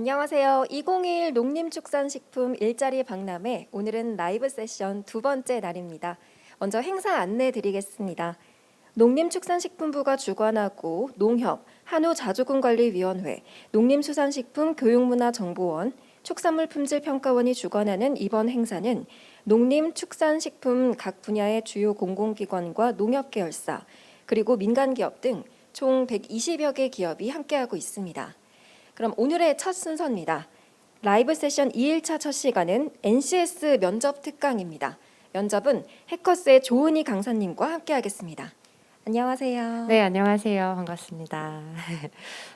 안녕하세요. 2021 농림축산식품 일자리 박람회 오늘은 라이브 세션 두 번째 날입니다. 먼저 행사 안내 드리겠습니다. 농림축산식품부가 주관하고 농협, 한우자주군관리위원회, 농림수산식품교육문화정보원, 축산물품질평가원이 주관하는 이번 행사는 농림축산식품 각 분야의 주요 공공기관과 농협계열사, 그리고 민간기업 등 총 120여 개 기업이 함께하고 있습니다. 그럼 오늘의 첫 순서입니다. 라이브 세션 2일차 첫 시간은 NCS 면접 특강입니다. 면접은 해커스의 조은희 강사님과 함께하겠습니다. 안녕하세요. 네, 안녕하세요. 반갑습니다.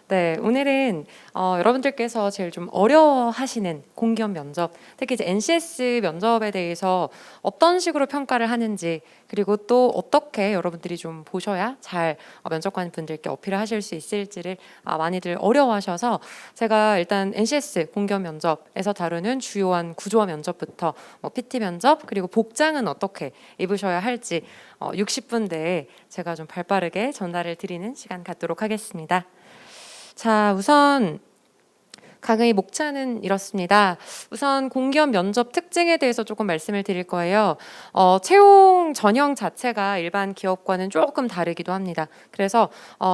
네, 오늘은 여러분들께서 제일 좀 어려워하시는 공기업 면접, 특히 이제 NCS 면접에 대해서 어떤 식으로 평가를 하는지, 그리고 또 어떻게 여러분들이 좀 보셔야 잘 면접관 분들께 어필을 하실 수 있을지를 많이들 어려워하셔서 제가 일단 NCS 공기업 면접에서 다루는 주요한 구조화 면접부터 PT 면접, 그리고 복장은 어떻게 입으셔야 할지 60분 내에 제가 좀 발빠르게 전달을 드리는 시간 갖도록 하겠습니다. 자, 우선 강의 목차는 이렇습니다. 우선 공기업 면접 특징에 대해서 조금 말씀을 드릴 거예요. 채용 전형 자체가 일반 기업과는 조금 다르기도 합니다. 그래서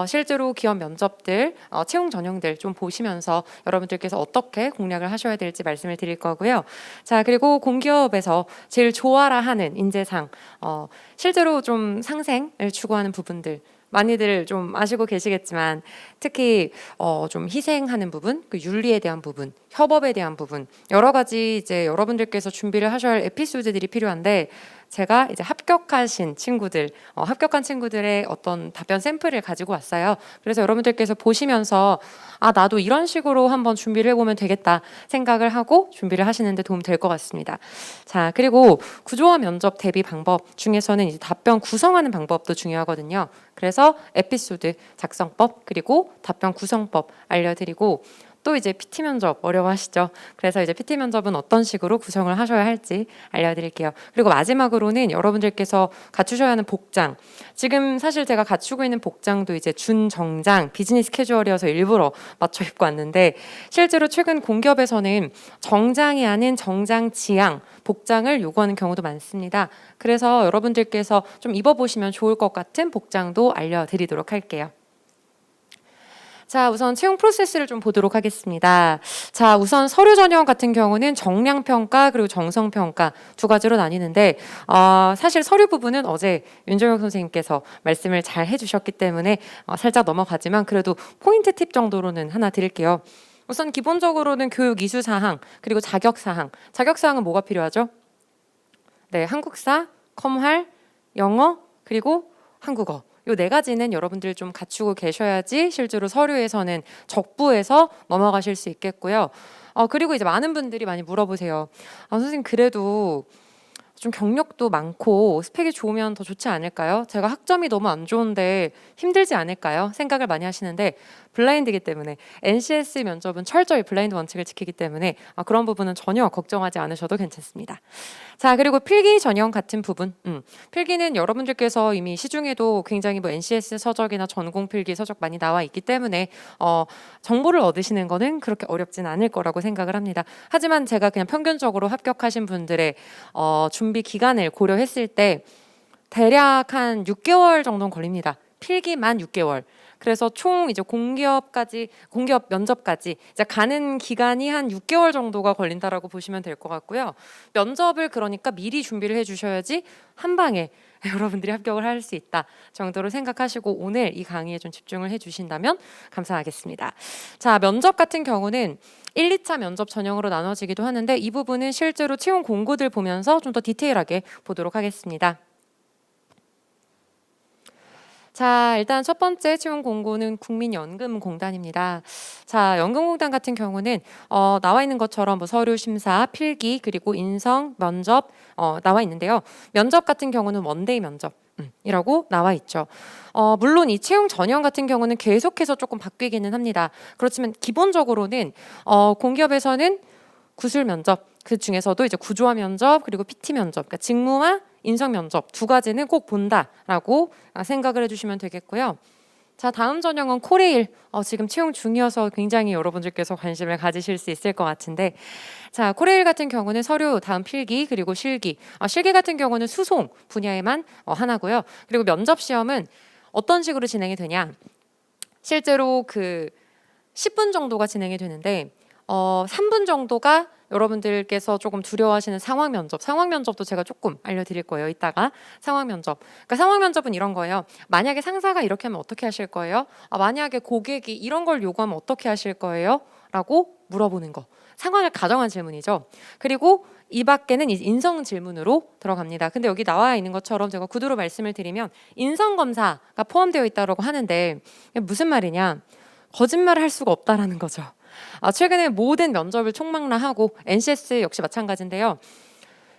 실제로 기업 면접들, 채용 전형들 좀 보시면서 여러분들께서 어떻게 공략을 하셔야 될지 말씀을 드릴 거고요. 자, 그리고 공기업에서 제일 좋아라 하는 인재상, 실제로 좀 상생을 추구하는 부분들, 많이들 좀 아시고 계시겠지만 특히 좀 희생하는 부분, 그 윤리에 대한 부분, 협업에 대한 부분, 여러 가지 이제 여러분들께서 준비를 하셔야 할 에피소드들이 필요한데 제가 이제 합격하신 친구들, 합격한 친구들의 어떤 답변 샘플을 가지고 왔어요. 그래서 여러분들께서 보시면서 나도 이런 식으로 한번 준비를 해보면 되겠다 생각을 하고 준비를 하시는데 도움 될 것 같습니다. 자, 그리고 구조화 면접 대비 방법 중에서는 이제 답변 구성하는 방법도 중요하거든요. 그래서 에피소드 작성법 그리고 답변 구성법 알려드리고 또 이제 PT 면접 어려워하시죠? 그래서 이제 PT 면접은 어떤 식으로 구성을 하셔야 할지 알려드릴게요. 그리고 마지막으로는 여러분들께서 갖추셔야 하는 복장. 지금 사실 제가 갖추고 있는 복장도 이제 준정장, 비즈니스 캐주얼이어서 일부러 맞춰 입고 왔는데 실제로 최근 공기업에서는 정장이 아닌 정장 지향 복장을 요구하는 경우도 많습니다. 그래서 여러분들께서 좀 입어보시면 좋을 것 같은 복장도 알려드리도록 할게요. 자, 우선 채용 프로세스를 좀 보도록 하겠습니다. 자, 우선 서류 전형 같은 경우는 정량평가 그리고 정성평가 두 가지로 나뉘는데 사실 서류 부분은 어제 윤정혁 선생님께서 말씀을 잘 해주셨기 때문에 살짝 넘어가지만 그래도 포인트 팁 정도로는 하나 드릴게요. 우선 기본적으로는 교육 이수 사항 그리고 자격 사항. 자격 사항은 뭐가 필요하죠? 네, 한국사, 컴활, 영어 그리고 한국어. 요 네 가지는 여러분들 좀 갖추고 계셔야지 실제로 서류에서는 적부에서 넘어가실 수 있겠고요. 그리고 이제 많은 분들이 많이 물어보세요. 선생님 그래도 좀 경력도 많고 스펙이 좋으면 더 좋지 않을까요? 제가 학점이 너무 안 좋은데 힘들지 않을까요? 생각을 많이 하시는데 블라인드이기 때문에 NCS 면접은 철저히 블라인드 원칙을 지키기 때문에 그런 부분은 전혀 걱정하지 않으셔도 괜찮습니다. 자, 그리고 필기 전형 같은 부분. 필기는 여러분들께서 이미 시중에도 굉장히 뭐 NCS 서적이나 전공 필기 서적 많이 나와 있기 때문에 정보를 얻으시는 거는 그렇게 어렵진 않을 거라고 생각을 합니다. 하지만 제가 그냥 평균적으로 합격하신 분들의 준비 기간을 고려했을 때 대략 한 6개월 정도는 걸립니다. 필기만 6개월. 그래서 총 이제 공기업 면접까지 이제 가는 기간이 한 6개월 정도가 걸린다라고 보시면 될 것 같고요. 면접을 그러니까 미리 준비를 해주셔야지 한 방에 여러분들이 합격을 할 수 있다 정도로 생각하시고 오늘 이 강의에 좀 집중을 해주신다면 감사하겠습니다. 자, 면접 같은 경우는 1, 2차 면접 전형으로 나눠지기도 하는데 이 부분은 실제로 채용 공고들 보면서 좀 더 디테일하게 보도록 하겠습니다. 자, 일단 첫 번째 채용 공고는 국민연금공단입니다. 자, 연금공단 같은 경우는 나와 있는 것처럼 뭐 서류 심사, 필기, 그리고 인성, 면접 나와 있는데요. 면접 같은 경우는 원데이 면접. 이라고 나와 있죠. 물론 이 채용 전형 같은 경우는 계속해서 조금 바뀌기는 합니다. 그렇지만 기본적으로는 공기업에서는 구술 면접, 그 중에서도 이제 구조화 면접 그리고 PT 면접, 그러니까 직무와 인성 면접 두 가지는 꼭 본다라고 생각을 해주시면 되겠고요. 자, 다음 전형은 코레일. 지금 채용 중이어서 굉장히 여러분들께서 관심을 가지실 수 있을 것 같은데, 자, 코레일 같은 경우는 서류, 다음 필기, 그리고 실기. 실기 같은 경우는 수송 분야에만 하나고요. 그리고 면접 시험은 어떤 식으로 진행이 되냐? 실제로 그 10분 정도가 진행이 되는데 3분 정도가 여러분들께서 조금 두려워하시는 상황 면접. 상황 면접도 제가 조금 알려드릴 거예요. 이따가 상황 면접. 그러니까 상황 면접은 이런 거예요. 만약에 상사가 이렇게 하면 어떻게 하실 거예요? 만약에 고객이 이런 걸 요구하면 어떻게 하실 거예요? 라고 물어보는 거. 상황을 가정한 질문이죠. 그리고 이 밖에는 인성 질문으로 들어갑니다. 근데 여기 나와 있는 것처럼 제가 구두로 말씀을 드리면 인성 검사가 포함되어 있다고 하는데 무슨 말이냐? 거짓말을 할 수가 없다라는 거죠. 최근에 모든 면접을 총망라하고 NCS 역시 마찬가지인데요.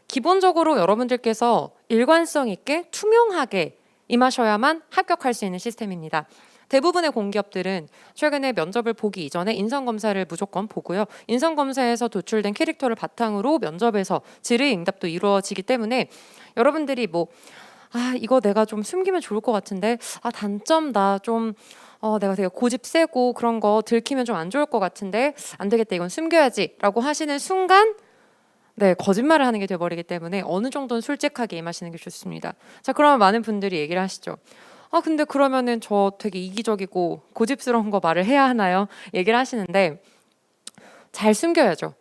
기본적으로 여러분들께서 일관성 있게 투명하게 임하셔야만 합격할 수 있는 시스템입니다. 대부분의 공기업들은 최근에 면접을 보기 이전에 인성검사를 무조건 보고요. 인성검사에서 도출된 캐릭터를 바탕으로 면접에서 질의 응답도 이루어지기 때문에 여러분들이 이거 내가 좀 숨기면 좋을 것 같은데 단점 나 좀 내가 되게 고집 세고 그런 거 들키면 좀 안 좋을 것 같은데 안 되겠다 이건 숨겨야지 라고 하시는 순간 거짓말을 하는 게 돼버리기 때문에 어느 정도는 솔직하게 임하시는 게 좋습니다. 자, 그러면 많은 분들이 얘기를 하시죠. 근데 그러면은 저 되게 이기적이고 고집스러운 거 말을 해야 하나요? 얘기를 하시는데 잘 숨겨야죠.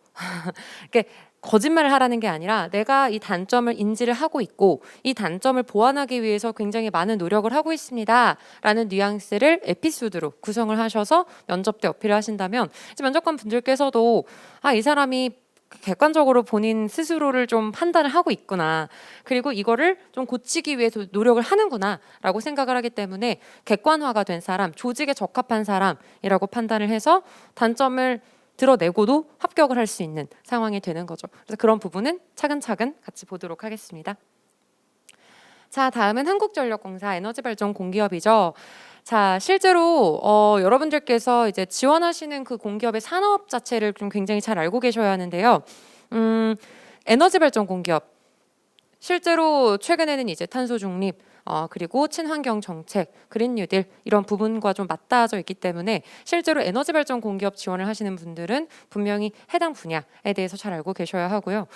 그러니까 거짓말을 하라는 게 아니라 내가 이 단점을 인지를 하고 있고 이 단점을 보완하기 위해서 굉장히 많은 노력을 하고 있습니다 라는 뉘앙스를 에피소드로 구성을 하셔서 면접 때 어필을 하신다면 이제 면접관 분들께서도 이 사람이 객관적으로 본인 스스로를 좀 판단을 하고 있구나. 그리고 이거를 좀 고치기 위해서 노력을 하는구나 라고 생각을 하기 때문에 객관화가 된 사람, 조직에 적합한 사람이라고 판단을 해서 단점을 드러내고도 합격을 할 수 있는 상황이 되는 거죠. 그래서 그런 부분은 차근차근 같이 보도록 하겠습니다. 자, 다음은 한국전력공사 에너지발전 공기업이죠. 자, 실제로 여러분들께서 이제 지원하시는 그 공기업의 산업 자체를 좀 굉장히 잘 알고 계셔야 하는데요. 에너지발전 공기업 실제로 최근에는 이제 탄소 중립 그리고 친환경 정책, 그린 뉴딜 이런 부분과 좀 맞닿아져 있기 때문에 실제로 에너지 발전 공기업 지원을 하시는 분들은 분명히 해당 분야에 대해서 잘 알고 계셔야 하고요.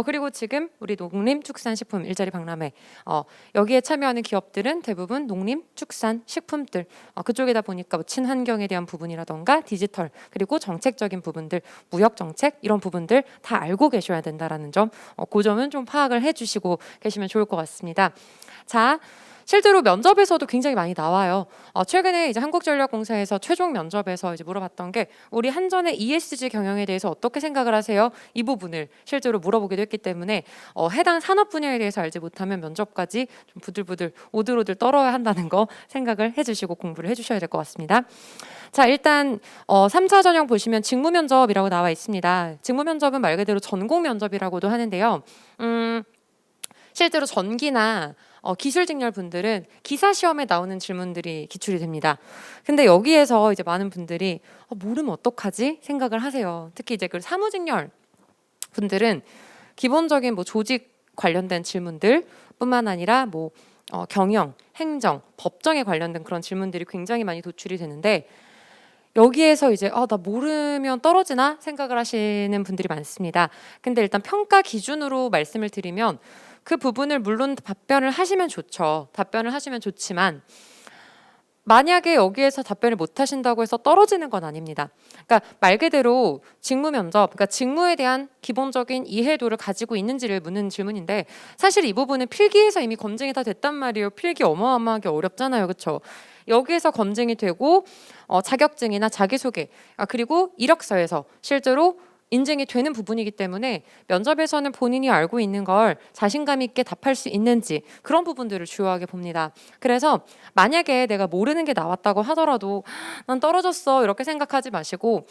그리고 지금 우리 농림, 축산, 식품 일자리 박람회 여기에 참여하는 기업들은 대부분 농림, 축산, 식품들 그쪽이다 보니까 친환경에 대한 부분이라던가 디지털 그리고 정책적인 부분들, 무역 정책 이런 부분들 다 알고 계셔야 된다라는 점, 그 점은 좀 파악을 해주시고 계시면 좋을 것 같습니다. 자, 실제로 면접에서도 굉장히 많이 나와요. 최근에 이제 한국전력공사에서 최종 면접에서 이제 물어봤던 게 우리 한전의 ESG 경영에 대해서 어떻게 생각을 하세요? 이 부분을 실제로 물어보기도 했기 때문에 해당 산업 분야에 대해서 알지 못하면 면접까지 좀 부들부들 오들오들 떨어야 한다는 거 생각을 해주시고 공부를 해주셔야 될 것 같습니다. 자, 일단 3차 전형 보시면 직무 면접이라고 나와 있습니다. 직무 면접은 말 그대로 전공 면접이라고도 하는데요. 실제로 전기나 기술 직렬 분들은 기사 시험에 나오는 질문들이 기출이 됩니다. 근데 여기에서 이제 많은 분들이 모르면 어떡하지 생각을 하세요. 특히 이제 그 사무 직렬 분들은 기본적인 조직 관련된 질문들뿐만 아니라 경영, 행정, 법정에 관련된 그런 질문들이 굉장히 많이 도출이 되는데 여기에서 이제 나 모르면 떨어지나 생각을 하시는 분들이 많습니다. 근데 일단 평가 기준으로 말씀을 드리면 그 부분을 물론 답변을 하시면 좋죠. 답변을 하시면 좋지만 만약에 여기에서 답변을 못 하신다고 해서 떨어지는 건 아닙니다. 그러니까 말 그대로 직무 면접, 그러니까 직무에 대한 기본적인 이해도를 가지고 있는지를 묻는 질문인데 사실 이 부분은 필기에서 이미 검증이 다 됐단 말이에요. 필기 어마어마하게 어렵잖아요. 그렇죠? 여기에서 검증이 되고 자격증이나 자기소개 그리고 이력서에서 실제로 인증이 되는 부분이기 때문에 면접에서는 본인이 알고 있는 걸 자신감 있게 답할 수 있는지 그런 부분들을 주요하게 봅니다. 그래서 만약에 내가 모르는 게 나왔다고 하더라도 난 떨어졌어 이렇게 생각하지 마시고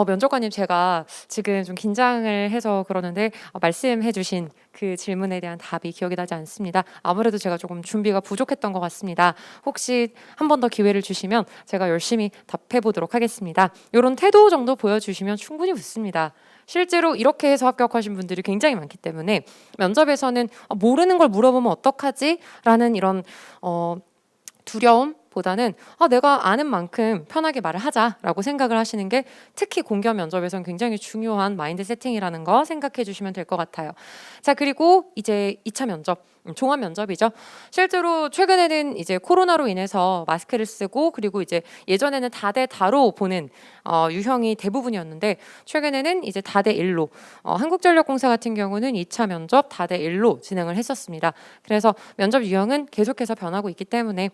면접관님 제가 지금 좀 긴장을 해서 그러는데 말씀해 주신 그 질문에 대한 답이 기억이 나지 않습니다. 아무래도 제가 조금 준비가 부족했던 것 같습니다. 혹시 한 번 더 기회를 주시면 제가 열심히 답해 보도록 하겠습니다. 이런 태도 정도 보여주시면 충분히 웃습니다. 실제로 이렇게 해서 합격하신 분들이 굉장히 많기 때문에 면접에서는 모르는 걸 물어보면 어떡하지? 라는 이런 두려움 보다는 내가 아는 만큼 편하게 말을 하자라고 생각을 하시는 게 특히 공기업 면접에서는 굉장히 중요한 마인드 세팅이라는 거 생각해 주시면 될 것 같아요. 자, 그리고 이제 2차 면접, 종합 면접이죠. 실제로 최근에는 이제 코로나로 인해서 마스크를 쓰고 그리고 이제 예전에는 다대 다로 보는 유형이 대부분이었는데 최근에는 이제 다대 1로 한국전력공사 같은 경우는 2차 면접 다대 1로 진행을 했었습니다. 그래서 면접 유형은 계속해서 변하고 있기 때문에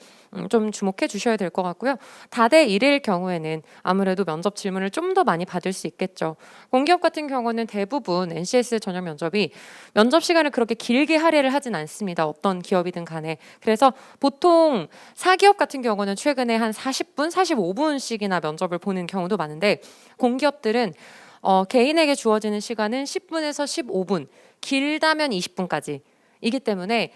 좀 주목해 주셔야 될 것 같고요. 다대 1일 경우에는 아무래도 면접 질문을 좀 더 많이 받을 수 있겠죠. 공기업 같은 경우는 대부분 NCS 전형 면접이 면접 시간을 그렇게 길게 할애를 하진 않습니다. 어떤 기업이든 간에. 그래서 보통 사기업 같은 경우는 최근에 한 40분, 45분씩이나 면접을 보는 경우도 많은데 공기업들은 개인에게 주어지는 시간은 10분에서 15분, 길다면 20분까지 이기 때문에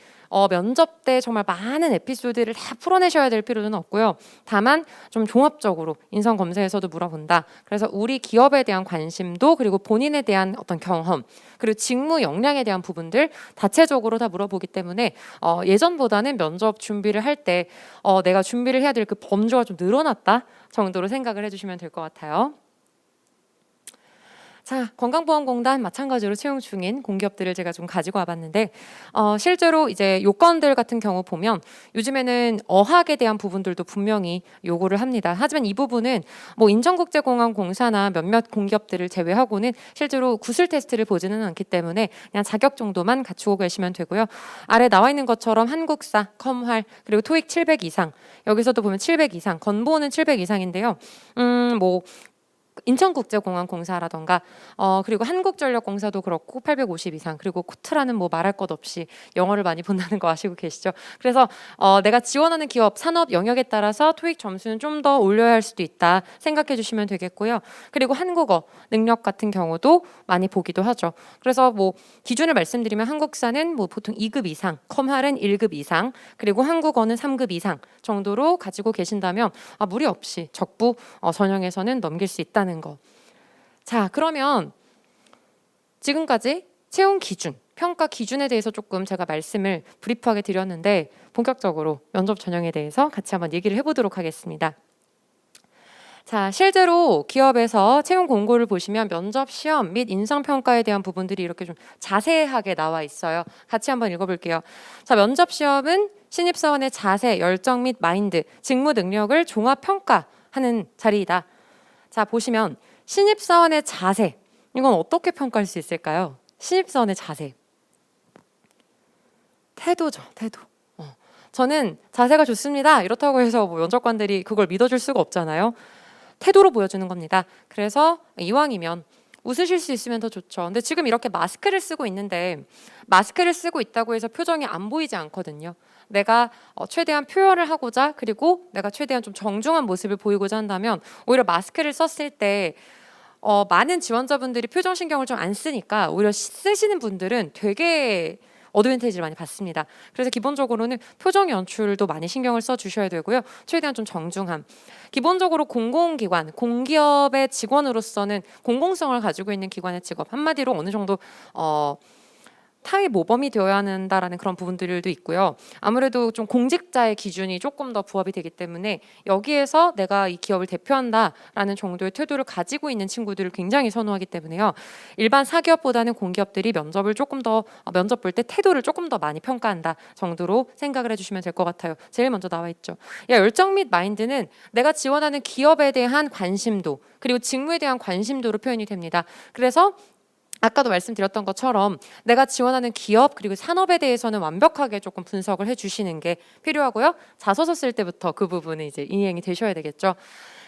면접 때 정말 많은 에피소드를 다 풀어내셔야 될 필요는 없고요. 다만 좀 종합적으로 인성 검사에서도 물어본다. 그래서 우리 기업에 대한 관심도 그리고 본인에 대한 어떤 경험 그리고 직무 역량에 대한 부분들 다체적으로 다 물어보기 때문에 예전보다는 면접 준비를 할 때 내가 준비를 해야 될 그 범주가 좀 늘어났다 정도로 생각을 해주시면 될 것 같아요. 자, 건강보험공단 마찬가지로 채용 중인 공기업들을 제가 좀 가지고 와봤는데 실제로 이제 요건들 같은 경우 보면 요즘에는 어학에 대한 부분들도 분명히 요구를 합니다. 하지만 이 부분은 뭐 인천국제공항공사나 몇몇 공기업들을 제외하고는 실제로 구술 테스트를 보지는 않기 때문에 그냥 자격 정도만 갖추고 계시면 되고요. 아래 나와 있는 것처럼 한국사, 컴활 그리고 토익 700 이상 여기서도 보면 700 이상 건보는 700 이상인데요. 뭐 인천국제공항공사라던가 그리고 한국전력공사도 그렇고 850 이상 그리고 코트라는 뭐 말할 것 없이 영어를 많이 본다는 거 아시고 계시죠? 그래서 내가 지원하는 기업 산업 영역에 따라서 토익 점수는 좀 더 올려야 할 수도 있다 생각해 주시면 되겠고요. 그리고 한국어 능력 같은 경우도 많이 보기도 하죠. 그래서 뭐 기준을 말씀드리면 한국사는 뭐 보통 2급 이상, 컴활은 1급 이상, 그리고 한국어는 3급 이상 정도로 가지고 계신다면 무리 없이 적부 전형에서는 넘길 수 있다는 거. 자, 그러면 지금까지 채용 기준, 평가 기준에 대해서 조금 제가 말씀을 브리프하게 드렸는데 본격적으로 면접 전형에 대해서 같이 한번 얘기를 해보도록 하겠습니다. 자, 실제로 기업에서 채용 공고를 보시면 면접 시험 및 인성평가에 대한 부분들이 이렇게 좀 자세하게 나와 있어요. 같이 한번 읽어볼게요. 자, 면접 시험은 신입사원의 자세, 열정 및 마인드, 직무 능력을 종합평가하는 자리이다. 자, 보시면 신입사원의 자세, 이건 어떻게 평가할 수 있을까요? 신입사원의 자세. 태도죠, 태도. 저는 자세가 좋습니다. 이렇다고 해서 뭐 면접관들이 그걸 믿어줄 수가 없잖아요. 태도로 보여주는 겁니다. 그래서 이왕이면 웃으실 수 있으면 더 좋죠. 근데 지금 이렇게 마스크를 쓰고 있는데 마스크를 쓰고 있다고 해서 표정이 안 보이지 않거든요. 내가 최대한 표현을 하고자 그리고 내가 최대한 좀 정중한 모습을 보이고자 한다면 오히려 마스크를 썼을 때 많은 지원자분들이 표정신경을 좀 안 쓰니까 오히려 쓰시는 분들은 되게 어드밴티지를 많이 받습니다. 그래서 기본적으로는 표정 연출도 많이 신경을 써 주셔야 되고요. 최대한 좀 정중함. 기본적으로 공공기관, 공기업의 직원으로서는 공공성을 가지고 있는 기관의 직업 한마디로 어느 정도 타의 모범이 되어야 한다라는 그런 부분들도 있고요. 아무래도 좀 공직자의 기준이 조금 더 부합이 되기 때문에 여기에서 내가 이 기업을 대표한다라는 정도의 태도를 가지고 있는 친구들을 굉장히 선호하기 때문에요. 일반 사기업보다는 공기업들이 면접을 조금 더 면접 볼 때 태도를 조금 더 많이 평가한다 정도로 생각을 해주시면 될 것 같아요. 제일 먼저 나와 있죠. 열정 및 마인드는 내가 지원하는 기업에 대한 관심도 그리고 직무에 대한 관심도로 표현이 됩니다. 그래서 아까도 말씀드렸던 것처럼 내가 지원하는 기업 그리고 산업에 대해서는 완벽하게 조금 분석을 해주시는 게 필요하고요. 자소서 쓸 때부터 그 부분은 이제 이행이 되셔야 되겠죠.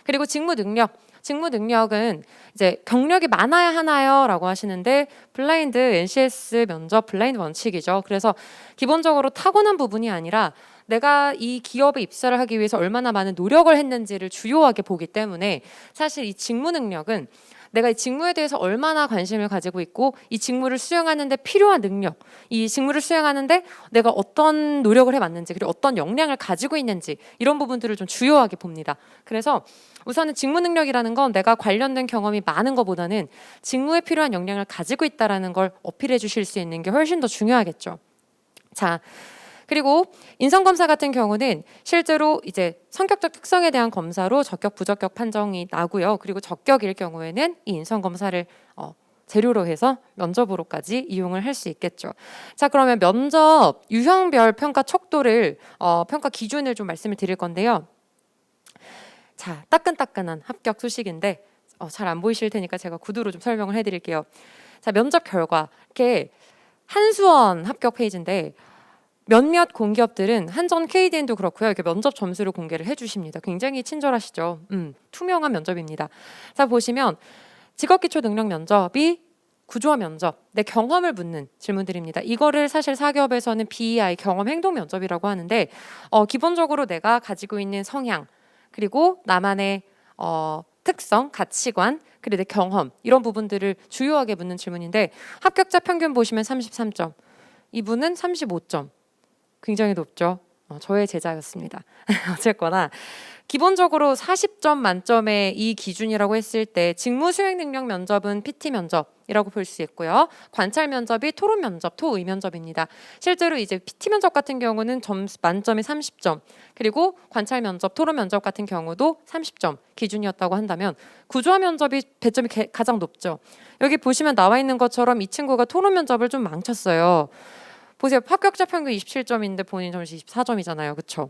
그리고 직무 능력은 이제 경력이 많아야 하나요?라고 하시는데 블라인드 NCS 면접 블라인드 원칙이죠. 그래서 기본적으로 타고난 부분이 아니라 내가 이 기업에 입사를 하기 위해서 얼마나 많은 노력을 했는지를 주요하게 보기 때문에 사실 이 직무 능력은 내가 이 직무에 대해서 얼마나 관심을 가지고 있고 이 직무를 수행하는데 필요한 능력, 이 직무를 수행하는데 내가 어떤 노력을 해왔는지 그리고 어떤 역량을 가지고 있는지 이런 부분들을 좀 주요하게 봅니다. 그래서 우선은 직무 능력이라는 건 내가 관련된 경험이 많은 것보다는 직무에 필요한 역량을 가지고 있다는 걸 어필해 주실 수 있는 게 훨씬 더 중요하겠죠. 자, 그리고 인성검사 같은 경우는 실제로 이제 성격적 특성에 대한 검사로 적격, 부적격 판정이 나고요. 그리고 적격일 경우에는 이 인성검사를 재료로 해서 면접으로까지 이용을 할 수 있겠죠. 자, 그러면 면접 유형별 평가 척도를 평가 기준을 좀 말씀을 드릴 건데요. 자, 따끈따끈한 합격 소식인데 잘 안 보이실 테니까 제가 구두로 좀 설명을 해드릴게요. 자, 면접 결과 이렇게 한수원 합격 페이지인데 몇몇 공기업들은 한전 KDN도 그렇고요. 이렇게 면접 점수를 공개를 해주십니다. 굉장히 친절하시죠. 투명한 면접입니다. 자, 보시면 직업기초 능력 면접이 구조화 면접, 내 경험을 묻는 질문들입니다. 이거를 사실 사기업에서는 BEI 경험 행동 면접이라고 하는데 기본적으로 내가 가지고 있는 성향 그리고 나만의 특성, 가치관, 그리고 내 경험 이런 부분들을 주요하게 묻는 질문인데 합격자 평균 보시면 33점, 이분은 35점, 굉장히 높죠. 저의 제자였습니다. 어쨌거나 기본적으로 40점 만점의 이 기준이라고 했을 때 직무 수행 능력 면접은 PT 면접이라고 볼 수 있고요. 관찰 면접이 토론 면접, 토의 면접입니다. 실제로 이제 PT 면접 같은 경우는 점수 만점이 30점, 그리고 관찰 면접, 토론 면접 같은 경우도 30점 기준이었다고 한다면 구조화 면접이 배점이 가장 높죠. 여기 보시면 나와 있는 것처럼 이 친구가 토론 면접을 좀 망쳤어요. 보세요. 합격자 평균 27점인데 본인 점수 24점이잖아요. 그렇죠?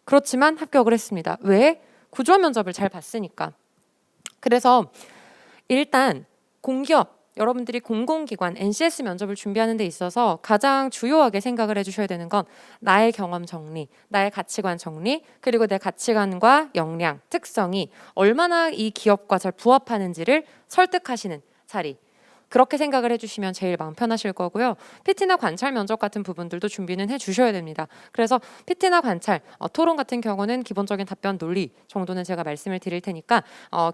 그렇지만 합격을 했습니다. 왜? 구조화 면접을 잘 봤으니까. 그래서 일단 공기업, 여러분들이 공공기관, NCS 면접을 준비하는 데 있어서 가장 주요하게 생각을 해주셔야 되는 건 나의 경험 정리, 나의 가치관 정리, 그리고 내 가치관과 역량, 특성이 얼마나 이 기업과 잘 부합하는지를 설득하시는 자리. 그렇게 생각을 해주시면 제일 마음 편하실 거고요. PT나 관찰 면접 같은 부분들도 준비는 해주셔야 됩니다. 그래서 PT나 관찰, 토론 같은 경우는 기본적인 답변 논리 정도는 제가 말씀을 드릴 테니까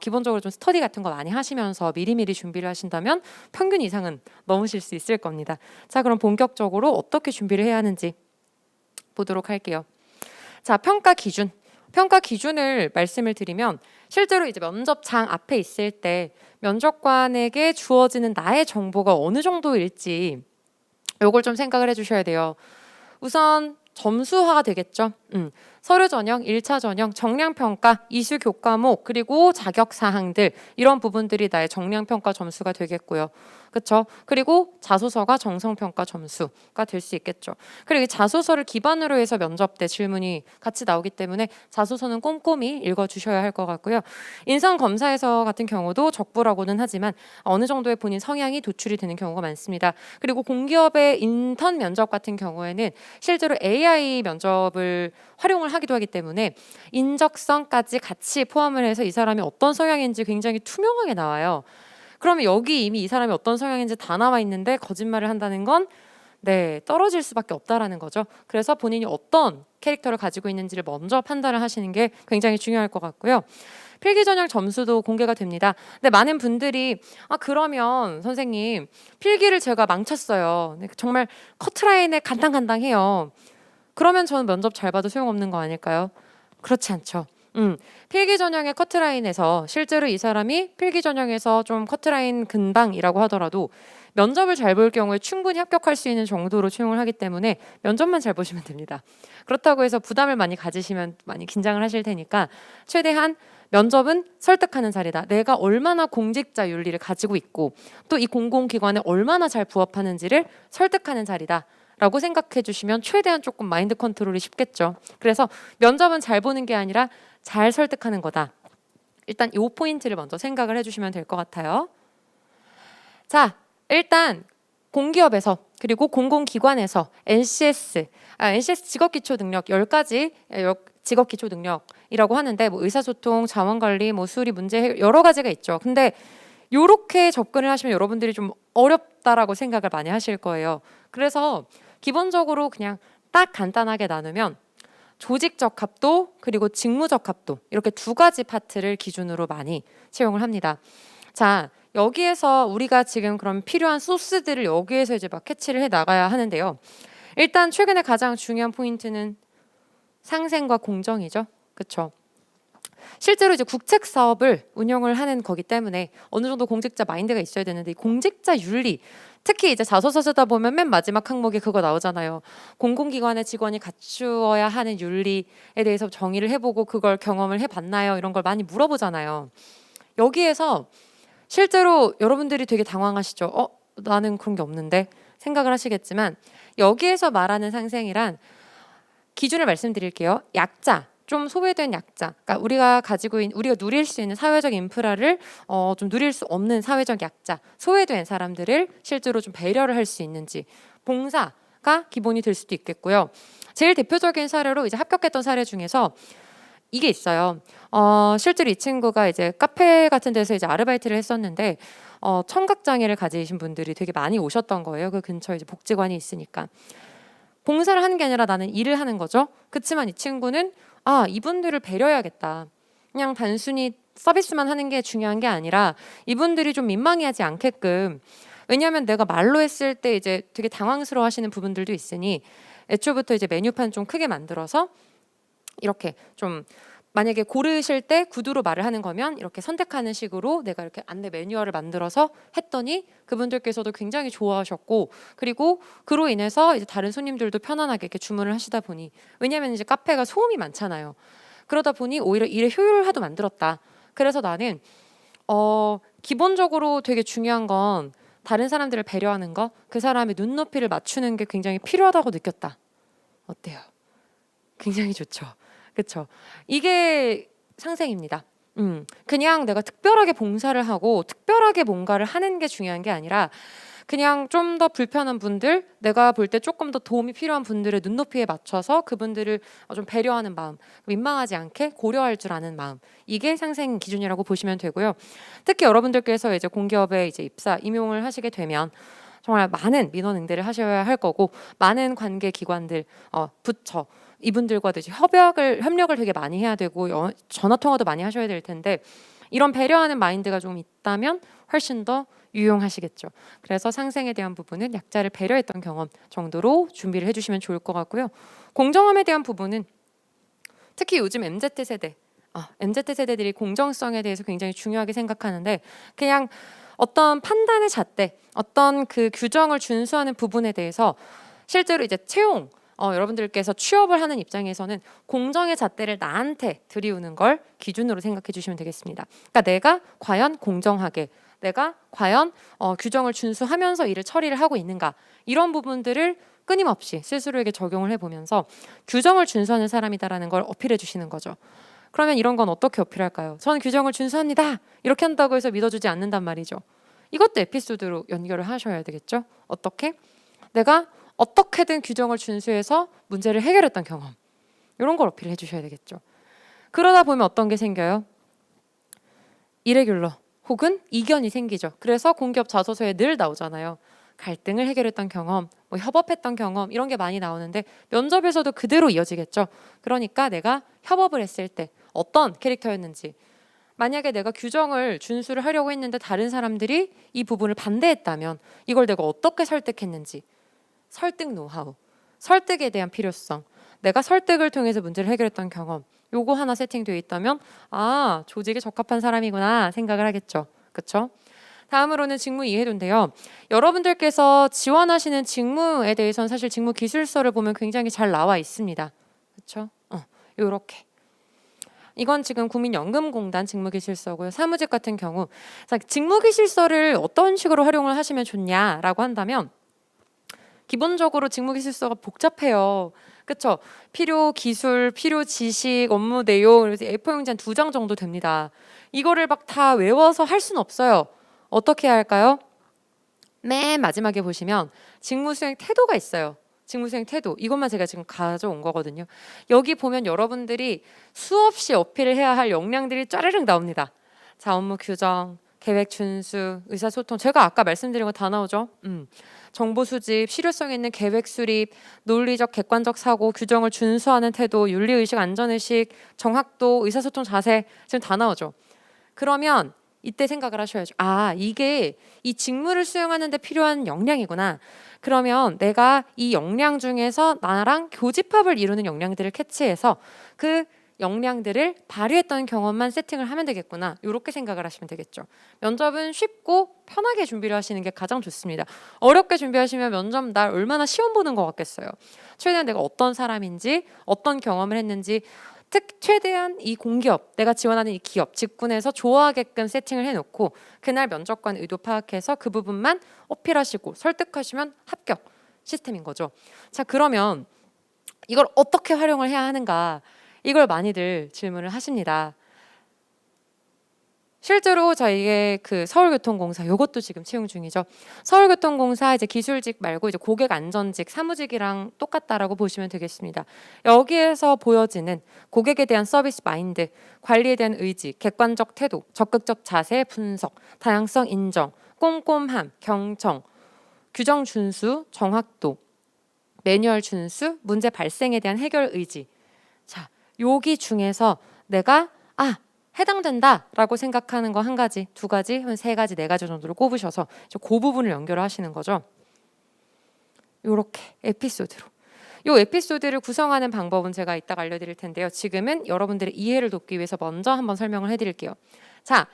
기본적으로 좀 스터디 같은 거 많이 하시면서 미리미리 준비를 하신다면 평균 이상은 넘으실 수 있을 겁니다. 자, 그럼 본격적으로 어떻게 준비를 해야 하는지 보도록 할게요. 자, 평가 기준. 평가 기준을 말씀을 드리면 실제로 이제 면접장 앞에 있을 때 면접관에게 주어지는 나의 정보가 어느 정도일지 요걸 좀 생각을 해주셔야 돼요. 우선 점수화가 되겠죠. 서류 전형, 1차 전형, 정량 평가, 이수 교과목, 그리고 자격 사항들 이런 부분들이 나의 정량 평가 점수가 되겠고요. 그렇죠? 그리고 자소서가 정성 평가 점수가 될 수 있겠죠. 그리고 이 자소서를 기반으로 해서 면접 때 질문이 같이 나오기 때문에 자소서는 꼼꼼히 읽어 주셔야 할 것 같고요. 인성 검사에서 같은 경우도 적부라고는 하지만 어느 정도의 본인 성향이 도출이 되는 경우가 많습니다. 그리고 공기업의 인턴 면접 같은 경우에는 실제로 AI 면접을 활용을 하기도 하기 때문에 인적성까지 같이 포함을 해서 이 사람이 어떤 성향인지 굉장히 투명하게 나와요. 그러면 여기 이미 이 사람이 어떤 성향인지 다 나와 있는데 거짓말을 한다는 건 떨어질 수밖에 없다라는 거죠. 그래서 본인이 어떤 캐릭터를 가지고 있는지를 먼저 판단을 하시는 게 굉장히 중요할 것 같고요. 필기 전형 점수도 공개가 됩니다. 근데 많은 분들이 그러면 선생님 필기를 제가 망쳤어요. 정말 커트라인에 간당간당해요. 그러면 저는 면접 잘 봐도 소용없는 거 아닐까요? 그렇지 않죠. 필기 전형의 커트라인에서 실제로 이 사람이 필기 전형에서 좀 커트라인 근방이라고 하더라도 면접을 잘 볼 경우에 충분히 합격할 수 있는 정도로 채용을 하기 때문에 면접만 잘 보시면 됩니다. 그렇다고 해서 부담을 많이 가지시면 많이 긴장을 하실 테니까 최대한 면접은 설득하는 자리다. 내가 얼마나 공직자 윤리를 가지고 있고 또 이 공공기관에 얼마나 잘 부합하는지를 설득하는 자리다. 라고 생각해 주시면 최대한 조금 마인드 컨트롤이 쉽겠죠. 그래서 면접은 잘 보는 게 아니라 잘 설득하는 거다. 일단 이 포인트를 먼저 생각을 해주시면 될 것 같아요. 자, 일단 공기업에서 그리고 공공기관에서 NCS 직업기초 능력 10가지 직업기초 능력이라고 하는데 뭐 의사소통, 자원관리, 뭐 수리 문제 여러 가지가 있죠. 근데 요렇게 접근을 하시면 여러분들이 좀 어렵다라고 생각을 많이 하실 거예요. 그래서 기본적으로 그냥 딱 간단하게 나누면 조직적 합도 그리고 직무적 합도 이렇게 두 가지 파트를 기준으로 많이 채용을 합니다. 자, 여기에서 우리가 지금 그럼 필요한 소스들을 여기에서 이제 막 캐치를 해 나가야 하는데요. 일단 최근에 가장 중요한 포인트는 상생과 공정이죠. 그렇죠? 실제로 이제 국책 사업을 운영을 하는 거기 때문에 어느 정도 공직자 마인드가 있어야 되는데 이 공직자 윤리 특히 이제 자소서 쓰다 보면 맨 마지막 항목에 그거 나오잖아요. 공공기관의 직원이 갖추어야 하는 윤리에 대해서 정의를 해보고 그걸 경험을 해봤나요? 이런 걸 많이 물어보잖아요. 여기에서 실제로 여러분들이 되게 당황하시죠. 나는 그런 게 없는데 생각을 하시겠지만 여기에서 말하는 상생이란 기준을 말씀드릴게요. 약자, 좀 소외된 약자. 그러니까 우리가 누릴 수 있는 사회적 인프라를 좀 누릴 수 없는 사회적 약자, 소외된 사람들을 실제로 좀 배려를 할 수 있는지 봉사가 기본이 될 수도 있겠고요. 제일 대표적인 사례로 이제 합격했던 사례 중에서 이게 있어요. 실제로 이 친구가 이제 카페 같은 데서 이제 아르바이트를 했었는데 청각 장애를 가지신 분들이 되게 많이 오셨던 거예요. 그 근처에 이제 복지관이 있으니까. 봉사를 하는 게 아니라 나는 일을 하는 거죠. 그렇지만 이 친구는 이분들을 배려해야겠다. 그냥 단순히 서비스만 하는 게 중요한 게 아니라 이분들이 좀 민망해하지 않게끔 왜냐하면 내가 말로 했을 때 이제 되게 당황스러워하시는 부분들도 있으니 애초부터 이제 메뉴판 좀 크게 만들어서 이렇게 좀 만약에 고르실 때 구두로 말을 하는 거면 이렇게 선택하는 식으로 내가 이렇게 안내 매뉴얼을 만들어서 했더니 그분들께서도 굉장히 좋아하셨고 그리고 그로 인해서 이제 다른 손님들도 편안하게 이렇게 주문을 하시다 보니 왜냐하면 이제 카페가 소음이 많잖아요. 그러다 보니 오히려 일의 효율화도 만들었다. 그래서 나는 기본적으로 되게 중요한 건 다른 사람들을 배려하는 거, 그 사람의 눈높이를 맞추는 게 굉장히 필요하다고 느꼈다. 어때요? 굉장히 좋죠. 그렇죠. 이게 상생입니다. 그냥 내가 특별하게 봉사를 하고 특별하게 뭔가를 하는 게 중요한 게 아니라 그냥 좀 더 불편한 분들, 내가 볼 때 조금 더 도움이 필요한 분들의 눈높이에 맞춰서 그분들을 좀 배려하는 마음, 민망하지 않게 고려할 줄 아는 마음, 이게 상생 기준이라고 보시면 되고요. 특히 여러분들께서 이제 공기업에 이제 임용을 하시게 되면 정말 많은 민원 응대를 하셔야 할 거고 많은 관계 기관들, 부처 이분들과도 이제 협력을 되게 많이 해야 되고 전화 통화도 많이 하셔야 될 텐데 이런 배려하는 마인드가 좀 있다면 훨씬 더 유용하시겠죠. 그래서 상생에 대한 부분은 약자를 배려했던 경험 정도로 준비를 해주시면 좋을 것 같고요. 공정함에 대한 부분은 특히 요즘 MZ세대들이 공정성에 대해서 굉장히 중요하게 생각하는데 그냥 어떤 판단의 잣대, 어떤 그 규정을 준수하는 부분에 대해서 실제로 이제 채용 여러분들께서 취업을 하는 입장에서는 공정의 잣대를 나한테 들이우는 걸 기준으로 생각해 주시면 되겠습니다. 그러니까 내가 과연 공정하게 내가 과연 규정을 준수하면서 일을 처리를 하고 있는가 이런 부분들을 끊임없이 스스로에게 적용을 해보면서 규정을 준수하는 사람이다라는 걸 어필해 주시는 거죠. 그러면 이런 건 어떻게 어필할까요? 저는 규정을 준수합니다. 이렇게 한다고 해서 믿어주지 않는단 말이죠. 이것도 에피소드로 연결을 하셔야 되겠죠. 어떻게? 내가 어떻게든 규정을 준수해서 문제를 해결했던 경험 이런 걸 어필해 주셔야 되겠죠. 그러다 보면 어떤 게 생겨요? 이레귤러 혹은 이견이 생기죠. 그래서 공기업 자소서에 늘 나오잖아요. 갈등을 해결했던 경험, 협업했던 경험 이런 게 많이 나오는데 면접에서도 그대로 이어지겠죠. 그러니까 내가 협업을 했을 때 어떤 캐릭터였는지 만약에 내가 규정을 준수를 하려고 했는데 다른 사람들이 이 부분을 반대했다면 이걸 내가 어떻게 설득했는지 설득 노하우, 설득에 대한 필요성, 내가 설득을 통해서 문제를 해결했던 경험 요거 하나 세팅되어 있다면 조직에 적합한 사람이구나 생각을 하겠죠. 그렇죠? 다음으로는 직무 이해도인데요. 여러분들께서 지원하시는 직무에 대해서는 사실 직무 기술서를 보면 굉장히 잘 나와 있습니다. 그렇죠? 요렇게 이건 지금 국민연금공단 직무기술서고요. 사무직 같은 경우 직무기술서를 어떤 식으로 활용을 하시면 좋냐라고 한다면 기본적으로 직무기술서가 복잡해요. 그렇죠? 필요 기술, 필요 지식, 업무 내용 그래서 A4 용지 한 2장 정도 됩니다. 이거를 막 다 외워서 할 수는 없어요. 어떻게 해야 할까요? 맨 마지막에 보시면 직무수행 태도가 있어요. 직무수행 태도 이것만 제가 지금 가져온 거거든요. 여기 보면 여러분들이 수없이 어필을 해야 할 역량들이 짜르륵 나옵니다. 자, 업무 규정, 계획 준수, 의사소통 제가 아까 말씀드린 거 다 나오죠. 정보 수집, 실효성 있는 계획 수립, 논리적 객관적 사고, 규정을 준수하는 태도, 윤리의식, 안전의식, 정확도, 의사소통 자세 지금 다 나오죠. 그러면 이때 생각을 하셔야죠. 이게 이 직무를 수행하는 데 필요한 역량이구나. 그러면 내가 이 역량 중에서 나랑 교집합을 이루는 역량들을 캐치해서 그 역량들을 발휘했던 경험만 세팅을 하면 되겠구나. 이렇게 생각을 하시면 되겠죠. 면접은 쉽고 편하게 준비를 하시는 게 가장 좋습니다. 어렵게 준비하시면 면접 날 얼마나 시험 보는 것 같겠어요. 최대한 내가 어떤 사람인지, 어떤 경험을 했는지, 최대한 이 공기업, 내가 지원하는 이 기업, 직군에서 좋아하게끔 세팅을 해놓고 그날 면접관 의도 파악해서 그 부분만 어필하시고 설득하시면 합격 시스템인 거죠. 자, 그러면 이걸 어떻게 활용을 해야 하는가? 이걸 많이들 질문을 하십니다. 실제로 저희의 그 서울교통공사 요것도 지금 채용 중이죠. 서울교통공사 이제 기술직 말고 이제 고객안전직 사무직이랑 똑같다라고 보시면 되겠습니다. 여기에서 보여지는 고객에 대한 서비스 마인드, 관리에 대한 의지, 객관적 태도, 적극적 자세 분석, 다양성 인정, 꼼꼼함, 경청, 규정 준수, 정확도, 매뉴얼 준수, 문제 발생에 대한 해결 의지. 자, 여기 중에서 내가 해당된다라고 생각하는 거 한 가지, 두 가지, 한 세 가지, 네 가지 정도를 꼽으셔서 그 부분을 연결을 하시는 거죠. 요렇게 에피소드로. 요 에피소드를 구성하는 방법은 제가 이따가 알려드릴 텐데요. 지금은 여러분들의 이해를 돕기 위해서 먼저 한번 설명을 해드릴게요. 자,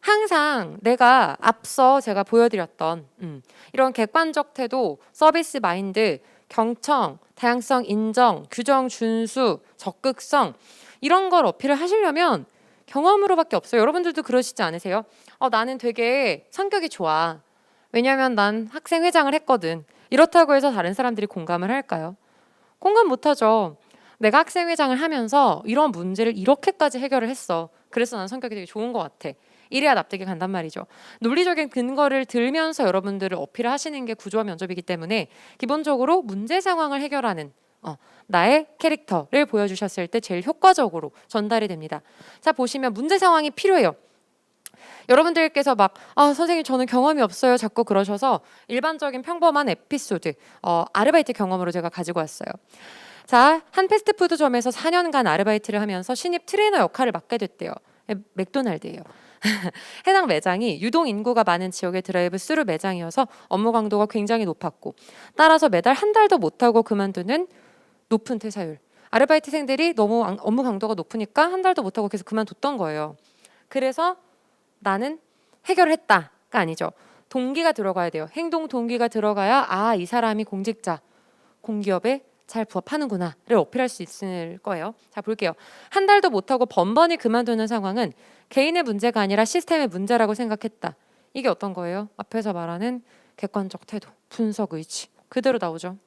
항상 내가 앞서 제가 보여드렸던 이런 객관적 태도, 서비스 마인드, 경청, 다양성 인정, 규정 준수, 적극성 이런 걸 어필을 하시려면 경험으로밖에 없어요. 여러분들도 그러시지 않으세요? 나는 되게 성격이 좋아. 왜냐하면 난 학생회장을 했거든. 이렇다고 해서 다른 사람들이 공감을 할까요? 공감 못하죠. 내가 학생회장을 하면서 이런 문제를 이렇게까지 해결을 했어. 그래서 난 성격이 되게 좋은 것 같아. 이래야 납득이 간단 말이죠. 논리적인 근거를 들면서 여러분들을 어필을 하시는 게 구조화 면접이기 때문에 기본적으로 문제 상황을 해결하는 나의 캐릭터를 보여주셨을 때 제일 효과적으로 전달이 됩니다. 자, 보시면 문제 상황이 필요해요. 여러분들께서 막 선생님 저는 경험이 없어요 자꾸 그러셔서 일반적인 평범한 에피소드 아르바이트 경험으로 제가 가지고 왔어요. 자, 한 패스트푸드점에서 4년간 아르바이트를 하면서 신입 트레이너 역할을 맡게 됐대요. 맥도날드예요. 해당 매장이 유동 인구가 많은 지역의 드라이브 스루 매장이어서 업무 강도가 굉장히 높았고 따라서 매달 한 달도 못하고 그만두는 높은 퇴사율. 아르바이트생들이 너무 업무 강도가 높으니까 한 달도 못하고 계속 그만뒀던 거예요. 그래서 나는 해결했다가 아니죠. 동기가 들어가야 돼요. 행동 동기가 들어가야 이 사람이 공직자, 공기업에 잘 부합하는구나를 어필할 수 있을 거예요. 자, 볼게요. 한 달도 못하고 번번이 그만두는 상황은 개인의 문제가 아니라 시스템의 문제라고 생각했다. 이게 어떤 거예요? 앞에서 말하는 객관적 태도, 분석 의지 그대로 나오죠.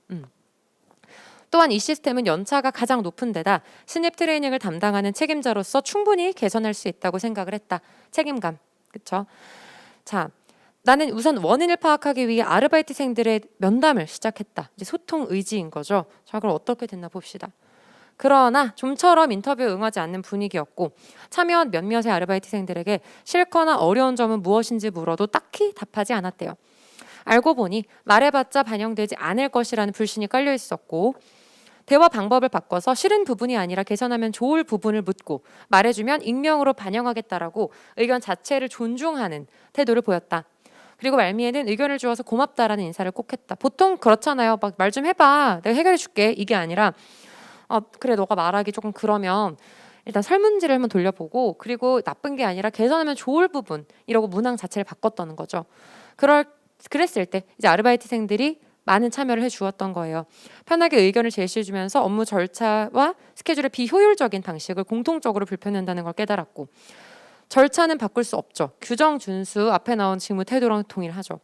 또한 이 시스템은 연차가 가장 높은 데다 신입 트레이닝을 담당하는 책임자로서 충분히 개선할 수 있다고 생각을 했다. 책임감, 그렇죠? 자, 나는 우선 원인을 파악하기 위해 아르바이트생들의 면담을 시작했다. 이제 소통 의지인 거죠. 자, 그럼 어떻게 됐나 봅시다. 그러나 좀처럼 인터뷰에 응하지 않는 분위기였고 참여한 몇몇의 아르바이트생들에게 싫거나 어려운 점은 무엇인지 물어도 딱히 답하지 않았대요. 알고 보니 말해봤자 반영되지 않을 것이라는 불신이 깔려 있었고 대화 방법을 바꿔서 싫은 부분이 아니라 개선하면 좋을 부분을 묻고 말해주면 익명으로 반영하겠다라고 의견 자체를 존중하는 태도를 보였다. 그리고 말미에는 의견을 주어서 고맙다라는 인사를 꼭 했다. 보통 그렇잖아요. 막 말 좀 해봐. 내가 해결해 줄게. 이게 아니라 그래 너가 말하기 조금 그러면 일단 설문지를 한번 돌려보고 그리고 나쁜 게 아니라 개선하면 좋을 부분 이러고 문항 자체를 바꿨다는 거죠. 그랬을 때 이제 아르바이트생들이 많은 참여를 해주었던 거예요. 편하게 의견을 제시해주면서 업무 절차와 스케줄의 비효율적인 방식을 공통적으로 불편한다는 걸 깨달았고 절차는 바꿀 수 없죠. 규정 준수 앞에 나온 직무 태도랑 동일하죠.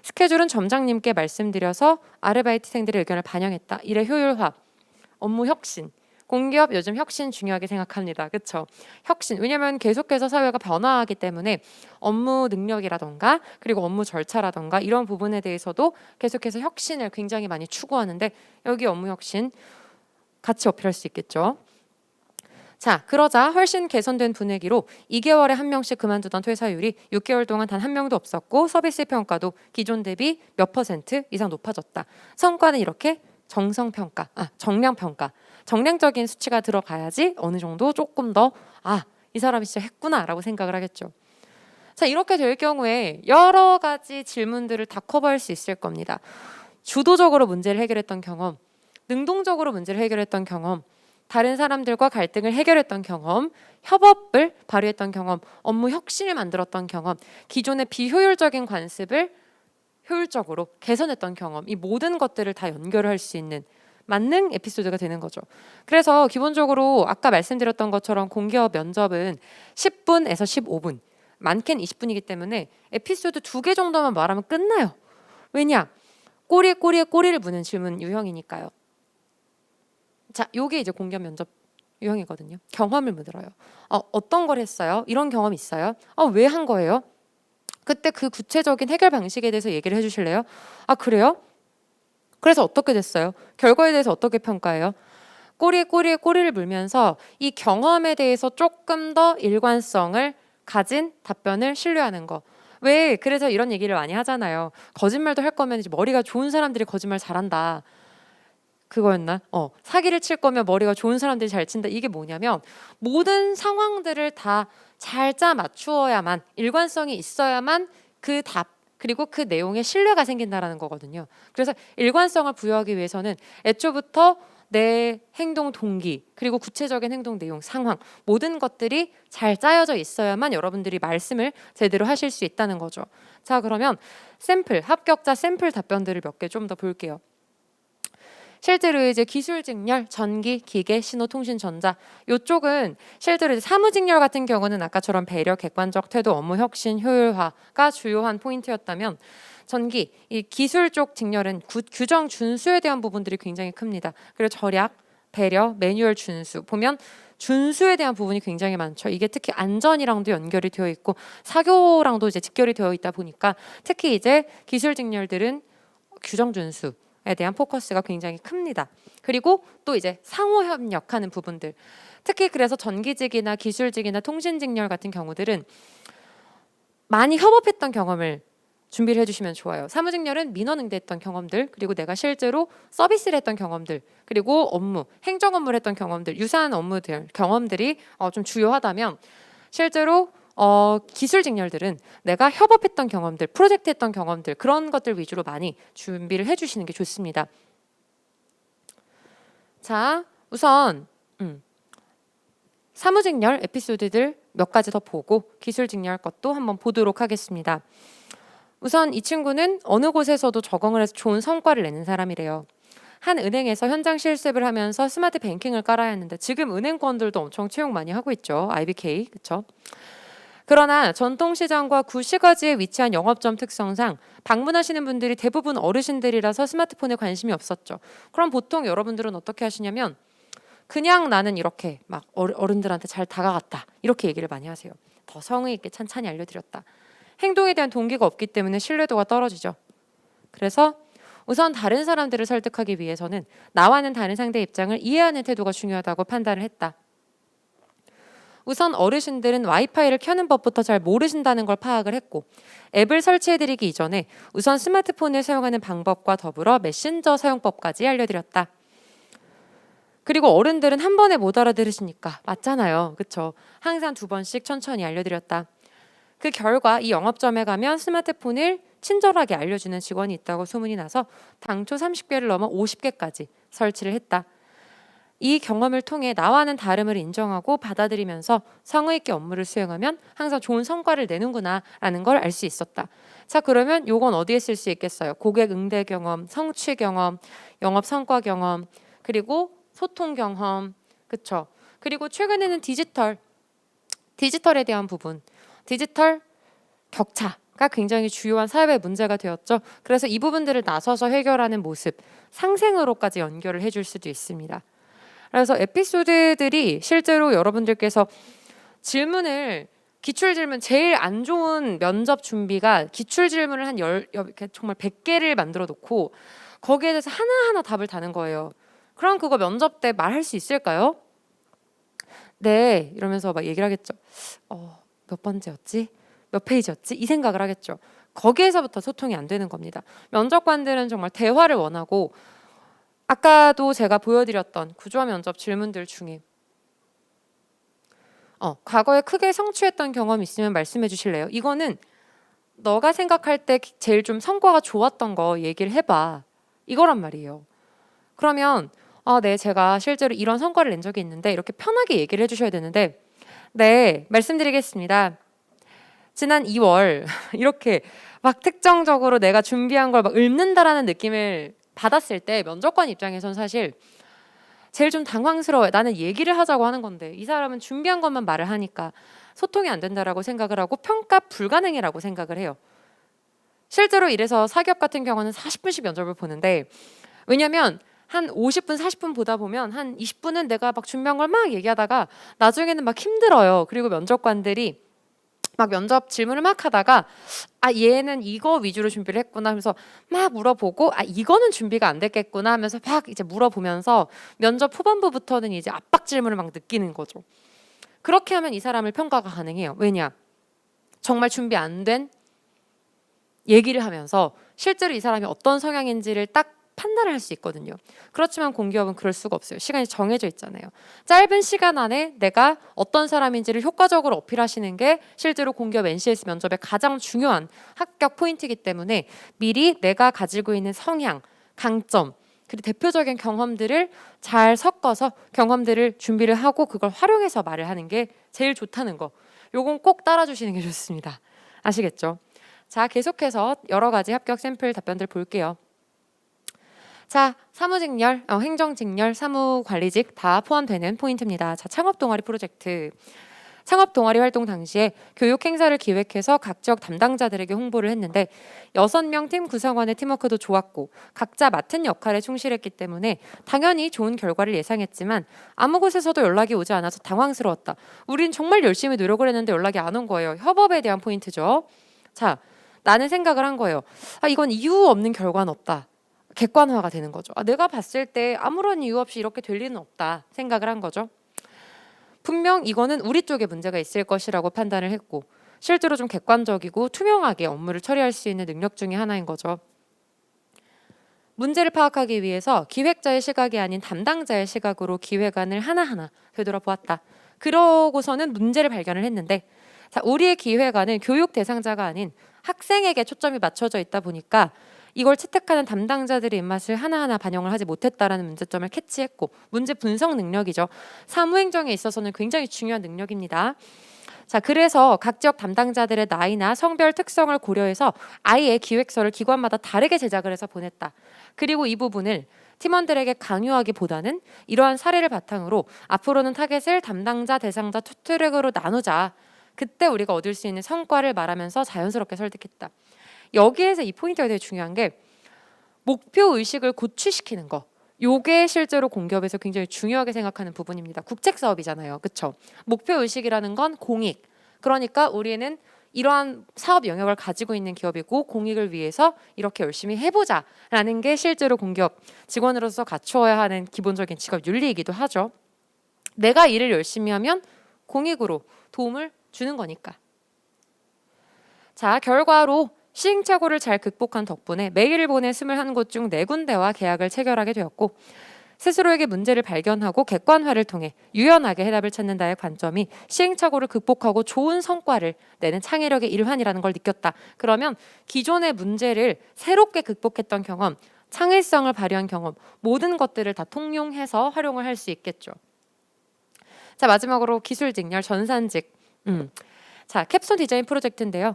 스케줄은 점장님께 말씀드려서 아르바이트생들의 의견을 반영했다. 일의 효율화, 업무 혁신. 공기업 요즘 혁신 중요하게 생각합니다. 그렇죠? 혁신. 왜냐하면 계속해서 사회가 변화하기 때문에 업무 능력이라던가 그리고 업무 절차라던가 이런 부분에 대해서도 계속해서 혁신을 굉장히 많이 추구하는데 여기 업무 혁신 같이 어필할 수 있겠죠. 자, 그러자 훨씬 개선된 분위기로 2개월에 한 명씩 그만두던 퇴사율이 6개월 동안 단 한 명도 없었고 서비스 평가도 기존 대비 몇 % 이상 높아졌다. 성과는 이렇게 정량평가. 정량적인 수치가 들어가야지 어느 정도 조금 더 이 사람이 진짜 했구나라고 생각을 하겠죠. 자, 이렇게 될 경우에 여러 가지 질문들을 다 커버할 수 있을 겁니다. 주도적으로 문제를 해결했던 경험, 능동적으로 문제를 해결했던 경험, 다른 사람들과 갈등을 해결했던 경험, 협업을 발휘했던 경험, 업무 혁신을 만들었던 경험, 기존의 비효율적인 관습을 효율적으로 개선했던 경험, 이 모든 것들을 다 연결할 수 있는 만능 에피소드가 되는 거죠. 그래서 기본적으로 아까 말씀드렸던 것처럼 공기업 면접은 10분에서 15분, 많게는 20분이기 때문에 에피소드 2개 정도만 말하면 끝나요. 왜냐? 꼬리에 꼬리를 무는 질문 유형이니까요. 자, 요게 이제 공기업 면접 유형이거든요. 경험을 묻어요. 어떤 걸 했어요? 이런 경험 있어요? 왜 한 거예요? 그때 그 구체적인 해결 방식에 대해서 얘기를 해주실래요? 그래요? 그래서 어떻게 됐어요? 결과에 대해서 어떻게 평가해요? 꼬리에 꼬리를 물면서 이 경험에 대해서 조금 더 일관성을 가진 답변을 신뢰하는 거. 왜 그래서 이런 얘기를 많이 하잖아요. 거짓말도 할 거면 이제 머리가 좋은 사람들이 거짓말 잘한다. 그거였나? 사기를 칠 거면 머리가 좋은 사람들이 잘 친다. 이게 뭐냐면 모든 상황들을 다 잘 짜 맞추어야만, 일관성이 있어야만 그 답 그리고 그 내용에 신뢰가 생긴다라는 거거든요. 그래서 일관성을 부여하기 위해서는 애초부터 내 행동 동기 그리고 구체적인 행동 내용, 상황 모든 것들이 잘 짜여져 있어야만 여러분들이 말씀을 제대로 하실 수 있다는 거죠. 자, 그러면 합격자 샘플 답변들을 몇 개 좀 더 볼게요. 실제로 이제 기술 직렬, 전기, 기계, 신호통신, 전자 이쪽은 실제로 이제 사무 직렬 같은 경우는 아까처럼 배려, 객관적 태도, 업무 혁신, 효율화가 주요한 포인트였다면 전기, 이 기술 쪽 직렬은 규정 준수에 대한 부분들이 굉장히 큽니다. 그리고 절약, 배려, 매뉴얼 준수 보면 준수에 대한 부분이 굉장히 많죠. 이게 특히 안전이랑도 연결이 되어 있고 사교랑도 이제 직결이 되어 있다 보니까 특히 이제 기술 직렬들은 규정 준수 에 대한 포커스가 굉장히 큽니다. 그리고 또 이제 상호 협력하는 부분들, 특히 그래서 전기직이나 기술직이나 통신직렬 같은 경우들은 많이 협업했던 경험을 준비를 해주시면 좋아요. 사무직렬은 민원 응대했던 경험들, 그리고 내가 실제로 서비스를 했던 경험들, 그리고 업무, 행정 업무를 했던 경험들, 유사한 업무들 경험들이 좀 주요하다면 실제로 기술 직렬들은 내가 협업했던 경험들, 프로젝트 했던 경험들 그런 것들 위주로 많이 준비를 해주시는 게 좋습니다. 자, 우선 사무직렬 에피소드들 몇 가지 더 보고 기술 직렬 것도 한번 보도록 하겠습니다. 우선 이 친구는 어느 곳에서도 적응을 해서 좋은 성과를 내는 사람이래요. 한 은행에서 현장 실습을 하면서 스마트 뱅킹을 깔아야 했는데 지금 은행권들도 엄청 채용 많이 하고 있죠. IBK, 그렇죠? 그러나 전통시장과 구시가지에 위치한 영업점 특성상 방문하시는 분들이 대부분 어르신들이라서 스마트폰에 관심이 없었죠. 그럼 보통 여러분들은 어떻게 하시냐면 그냥 나는 이렇게 막 어른들한테 잘 다가갔다 이렇게 얘기를 많이 하세요. 더 성의 있게 찬찬히 알려드렸다. 행동에 대한 동기가 없기 때문에 신뢰도가 떨어지죠. 그래서 우선 다른 사람들을 설득하기 위해서는 나와는 다른 상대 입장을 이해하는 태도가 중요하다고 판단을 했다. 우선 어르신들은 와이파이를 켜는 법부터 잘 모르신다는 걸 파악을 했고 앱을 설치해드리기 이전에 우선 스마트폰을 사용하는 방법과 더불어 메신저 사용법까지 알려드렸다. 그리고 어른들은 한 번에 못 알아들으시니까 맞잖아요. 그렇죠? 항상 2번씩 천천히 알려드렸다. 그 결과 이 영업점에 가면 스마트폰을 친절하게 알려주는 직원이 있다고 소문이 나서 당초 30개를 넘어 50개까지 설치를 했다. 이 경험을 통해 나와는 다름을 인정하고 받아들이면서 성의 있게 업무를 수행하면 항상 좋은 성과를 내는구나 라는 걸 알 수 있었다. 자, 그러면 요건 어디에 쓸 수 있겠어요? 고객 응대 경험, 성취 경험, 영업 성과 경험, 그리고 소통 경험, 그쵸? 그리고 최근에는 디지털에 대한 부분, 디지털 격차가 굉장히 주요한 사회 문제가 되었죠. 그래서 이 부분들을 나서서 해결하는 모습, 상생으로까지 연결을 해줄 수도 있습니다. 그래서 에피소드들이 실제로 여러분들께서 질문을 기출 질문 제일 안 좋은 면접 준비가 기출 질문을 한 정말 100개를 만들어 놓고 거기에 대해서 하나하나 답을 다는 거예요. 그럼 그거 면접 때 말할 수 있을까요? 네, 이러면서 막 얘기를 하겠죠. 몇 번째였지? 몇 페이지였지? 이 생각을 하겠죠. 거기에서부터 소통이 안 되는 겁니다. 면접관들은 정말 대화를 원하고 아까도 제가 보여드렸던 구조화 면접 질문들 중에 과거에 크게 성취했던 경험 있으면 말씀해 주실래요? 이거는 너가 생각할 때 제일 좀 성과가 좋았던 거 얘기를 해봐. 이거란 말이에요. 그러면 네, 제가 실제로 이런 성과를 낸 적이 있는데 이렇게 편하게 얘기를 해주셔야 되는데 네, 말씀드리겠습니다. 지난 2월 이렇게 막 특정적으로 내가 준비한 걸 막 읊는다라는 느낌을 받았을 때 면접관 입장에선 사실 제일 좀 당황스러워요. 나는 얘기를 하자고 하는 건데 이 사람은 준비한 것만 말을 하니까 소통이 안 된다라고 생각을 하고 평가 불가능이라고 생각을 해요. 실제로 이래서 사기업 같은 경우는 40분씩 면접을 보는데 왜냐면 한 50분, 40분 보다 보면 한 20분은 내가 막 준비한 걸 막 얘기하다가 나중에는 막 힘들어요. 그리고 면접관들이 막 면접 질문을 막 하다가 얘는 이거 위주로 준비를 했구나 하면서 막 물어보고 이거는 준비가 안 됐겠구나 하면서 막 이제 물어보면서 면접 후반부부터는 이제 압박 질문을 막 느끼는 거죠. 그렇게 하면 이 사람을 평가가 가능해요. 왜냐? 정말 준비 안 된 얘기를 하면서 실제로 이 사람이 어떤 성향인지를 딱 판단을 할 수 있거든요. 그렇지만 공기업은 그럴 수가 없어요. 시간이 정해져 있잖아요. 짧은 시간 안에 내가 어떤 사람인지를 효과적으로 어필하시는 게 실제로 공기업 NCS 면접의 가장 중요한 합격 포인트이기 때문에 미리 내가 가지고 있는 성향, 강점, 그리고 대표적인 경험들을 잘 섞어서 경험들을 준비를 하고 그걸 활용해서 말을 하는 게 제일 좋다는 거. 요건 꼭 따라주시는 게 좋습니다. 아시겠죠? 자, 계속해서 여러 가지 합격 샘플 답변들 볼게요. 자, 사무직렬, 행정직렬, 사무관리직 다 포함되는 포인트입니다. 자, 창업동아리 프로젝트. 창업동아리 활동 당시에 교육 행사를 기획해서 각 지역 담당자들에게 홍보를 했는데 6명 팀 구성원의 팀워크도 좋았고 각자 맡은 역할에 충실했기 때문에 당연히 좋은 결과를 예상했지만 아무 곳에서도 연락이 오지 않아서 당황스러웠다. 우린 정말 열심히 노력을 했는데 연락이 안 온 거예요. 협업에 대한 포인트죠. 자, 나는 생각을 한 거예요. 이건 이유 없는 결과는 없다. 객관화가 되는 거죠. 내가 봤을 때 아무런 이유 없이 이렇게 될 리는 없다 생각을 한 거죠. 분명 이거는 우리 쪽에 문제가 있을 것이라고 판단을 했고 실제로 좀 객관적이고 투명하게 업무를 처리할 수 있는 능력 중에 하나인 거죠. 문제를 파악하기 위해서 기획자의 시각이 아닌 담당자의 시각으로 기획안을 하나하나 되돌아보았다. 그러고서는 문제를 발견을 했는데 자, 우리의 기획안은 교육 대상자가 아닌 학생에게 초점이 맞춰져 있다 보니까 이걸 채택하는 담당자들의 입맛을 하나하나 반영을 하지 못했다라는 문제점을 캐치했고 문제 분석 능력이죠. 사무행정에 있어서는 굉장히 중요한 능력입니다. 자, 그래서 각 지역 담당자들의 나이나 성별 특성을 고려해서 아예 기획서를 기관마다 다르게 제작을 해서 보냈다. 그리고 이 부분을 팀원들에게 강요하기보다는 이러한 사례를 바탕으로 앞으로는 타겟을 담당자, 대상자 투 트랙으로 나누자. 그때 우리가 얻을 수 있는 성과를 말하면서 자연스럽게 설득했다. 여기에서 이 포인트가 되게 중요한 게 목표 의식을 고취시키는 거. 요게 실제로 공기업에서 굉장히 중요하게 생각하는 부분입니다. 국책 사업이잖아요. 그렇죠? 목표 의식이라는 건 공익. 그러니까 우리는 이러한 사업 영역을 가지고 있는 기업이고 공익을 위해서 이렇게 열심히 해보자라는 게 실제로 공기업 직원으로서 갖추어야 하는 기본적인 직업 윤리이기도 하죠. 내가 일을 열심히 하면 공익으로 도움을 주는 거니까. 자, 결과로 시행착오를 잘 극복한 덕분에 메일을 보내 21곳 중 4군데와 계약을 체결하게 되었고 스스로에게 문제를 발견하고 객관화를 통해 유연하게 해답을 찾는다의 관점이 시행착오를 극복하고 좋은 성과를 내는 창의력의 일환이라는 걸 느꼈다. 그러면 기존의 문제를 새롭게 극복했던 경험, 창의성을 발휘한 경험 모든 것들을 다 통용해서 활용을 할 수 있겠죠. 자, 마지막으로 기술직렬 전산직. 자, 캡스톤 디자인 프로젝트인데요.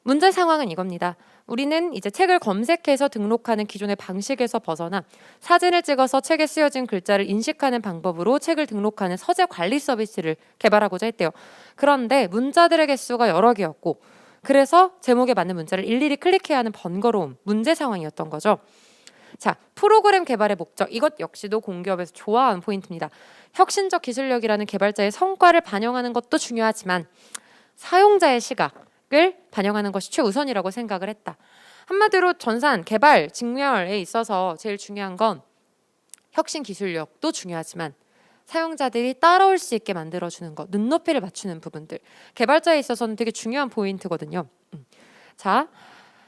문제 상황은 이겁니다. 우리는 이제 책을 검색해서 등록하는 기존의 방식에서 벗어나 사진을 찍어서 책에 쓰여진 글자를 인식하는 방법으로 책을 등록하는 서재 관리 서비스를 개발하고자 했대요. 그런데 문자들의 개수가 여러 개였고 그래서 제목에 맞는 문자를 일일이 클릭해야 하는 번거로움, 문제 상황이었던 거죠. 자, 프로그램 개발의 목적, 이것 역시도 공기업에서 좋아하는 포인트입니다. 혁신적 기술력이라는 개발자의 성과를 반영하는 것도 중요하지만 사용자의 시각을 반영하는 것이 최우선이라고 생각을 했다. 한마디로 전산, 개발, 직렬에 있어서 제일 중요한 건 혁신 기술력도 중요하지만 사용자들이 따라올 수 있게 만들어주는 것, 눈높이를 맞추는 부분들. 개발자에 있어서는 되게 중요한 포인트거든요. 자,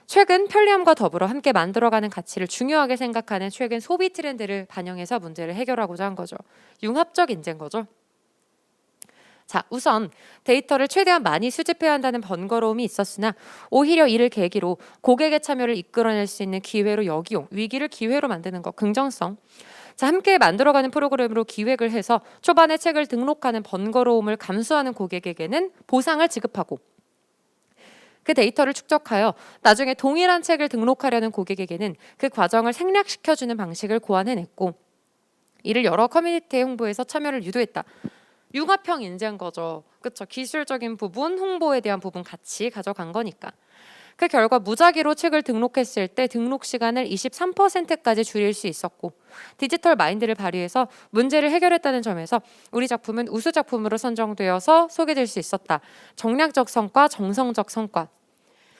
최근 편리함과 더불어 함께 만들어가는 가치를 중요하게 생각하는 최근 소비 트렌드를 반영해서 문제를 해결하고자 한 거죠. 융합적 인재인 거죠. 자, 우선 데이터를 최대한 많이 수집해야 한다는 번거로움이 있었으나 오히려 이를 계기로 고객의 참여를 이끌어낼 수 있는 기회로 역이용, 위기를 기회로 만드는 것, 긍정성. 자, 함께 만들어가는 프로그램으로 기획을 해서 초반에 책을 등록하는 번거로움을 감수하는 고객에게는 보상을 지급하고 그 데이터를 축적하여 나중에 동일한 책을 등록하려는 고객에게는 그 과정을 생략시켜주는 방식을 고안해냈고 이를 여러 커뮤니티의 홍보에서 참여를 유도했다. 융합형 인재인 거죠. 그렇죠. 기술적인 부분, 홍보에 대한 부분 같이 가져간 거니까. 그 결과 무작위로 책을 등록했을 때 등록 시간을 23%까지 줄일 수 있었고 디지털 마인드를 발휘해서 문제를 해결했다는 점에서 우리 작품은 우수 작품으로 선정되어서 소개될 수 있었다. 정량적 성과, 정성적 성과.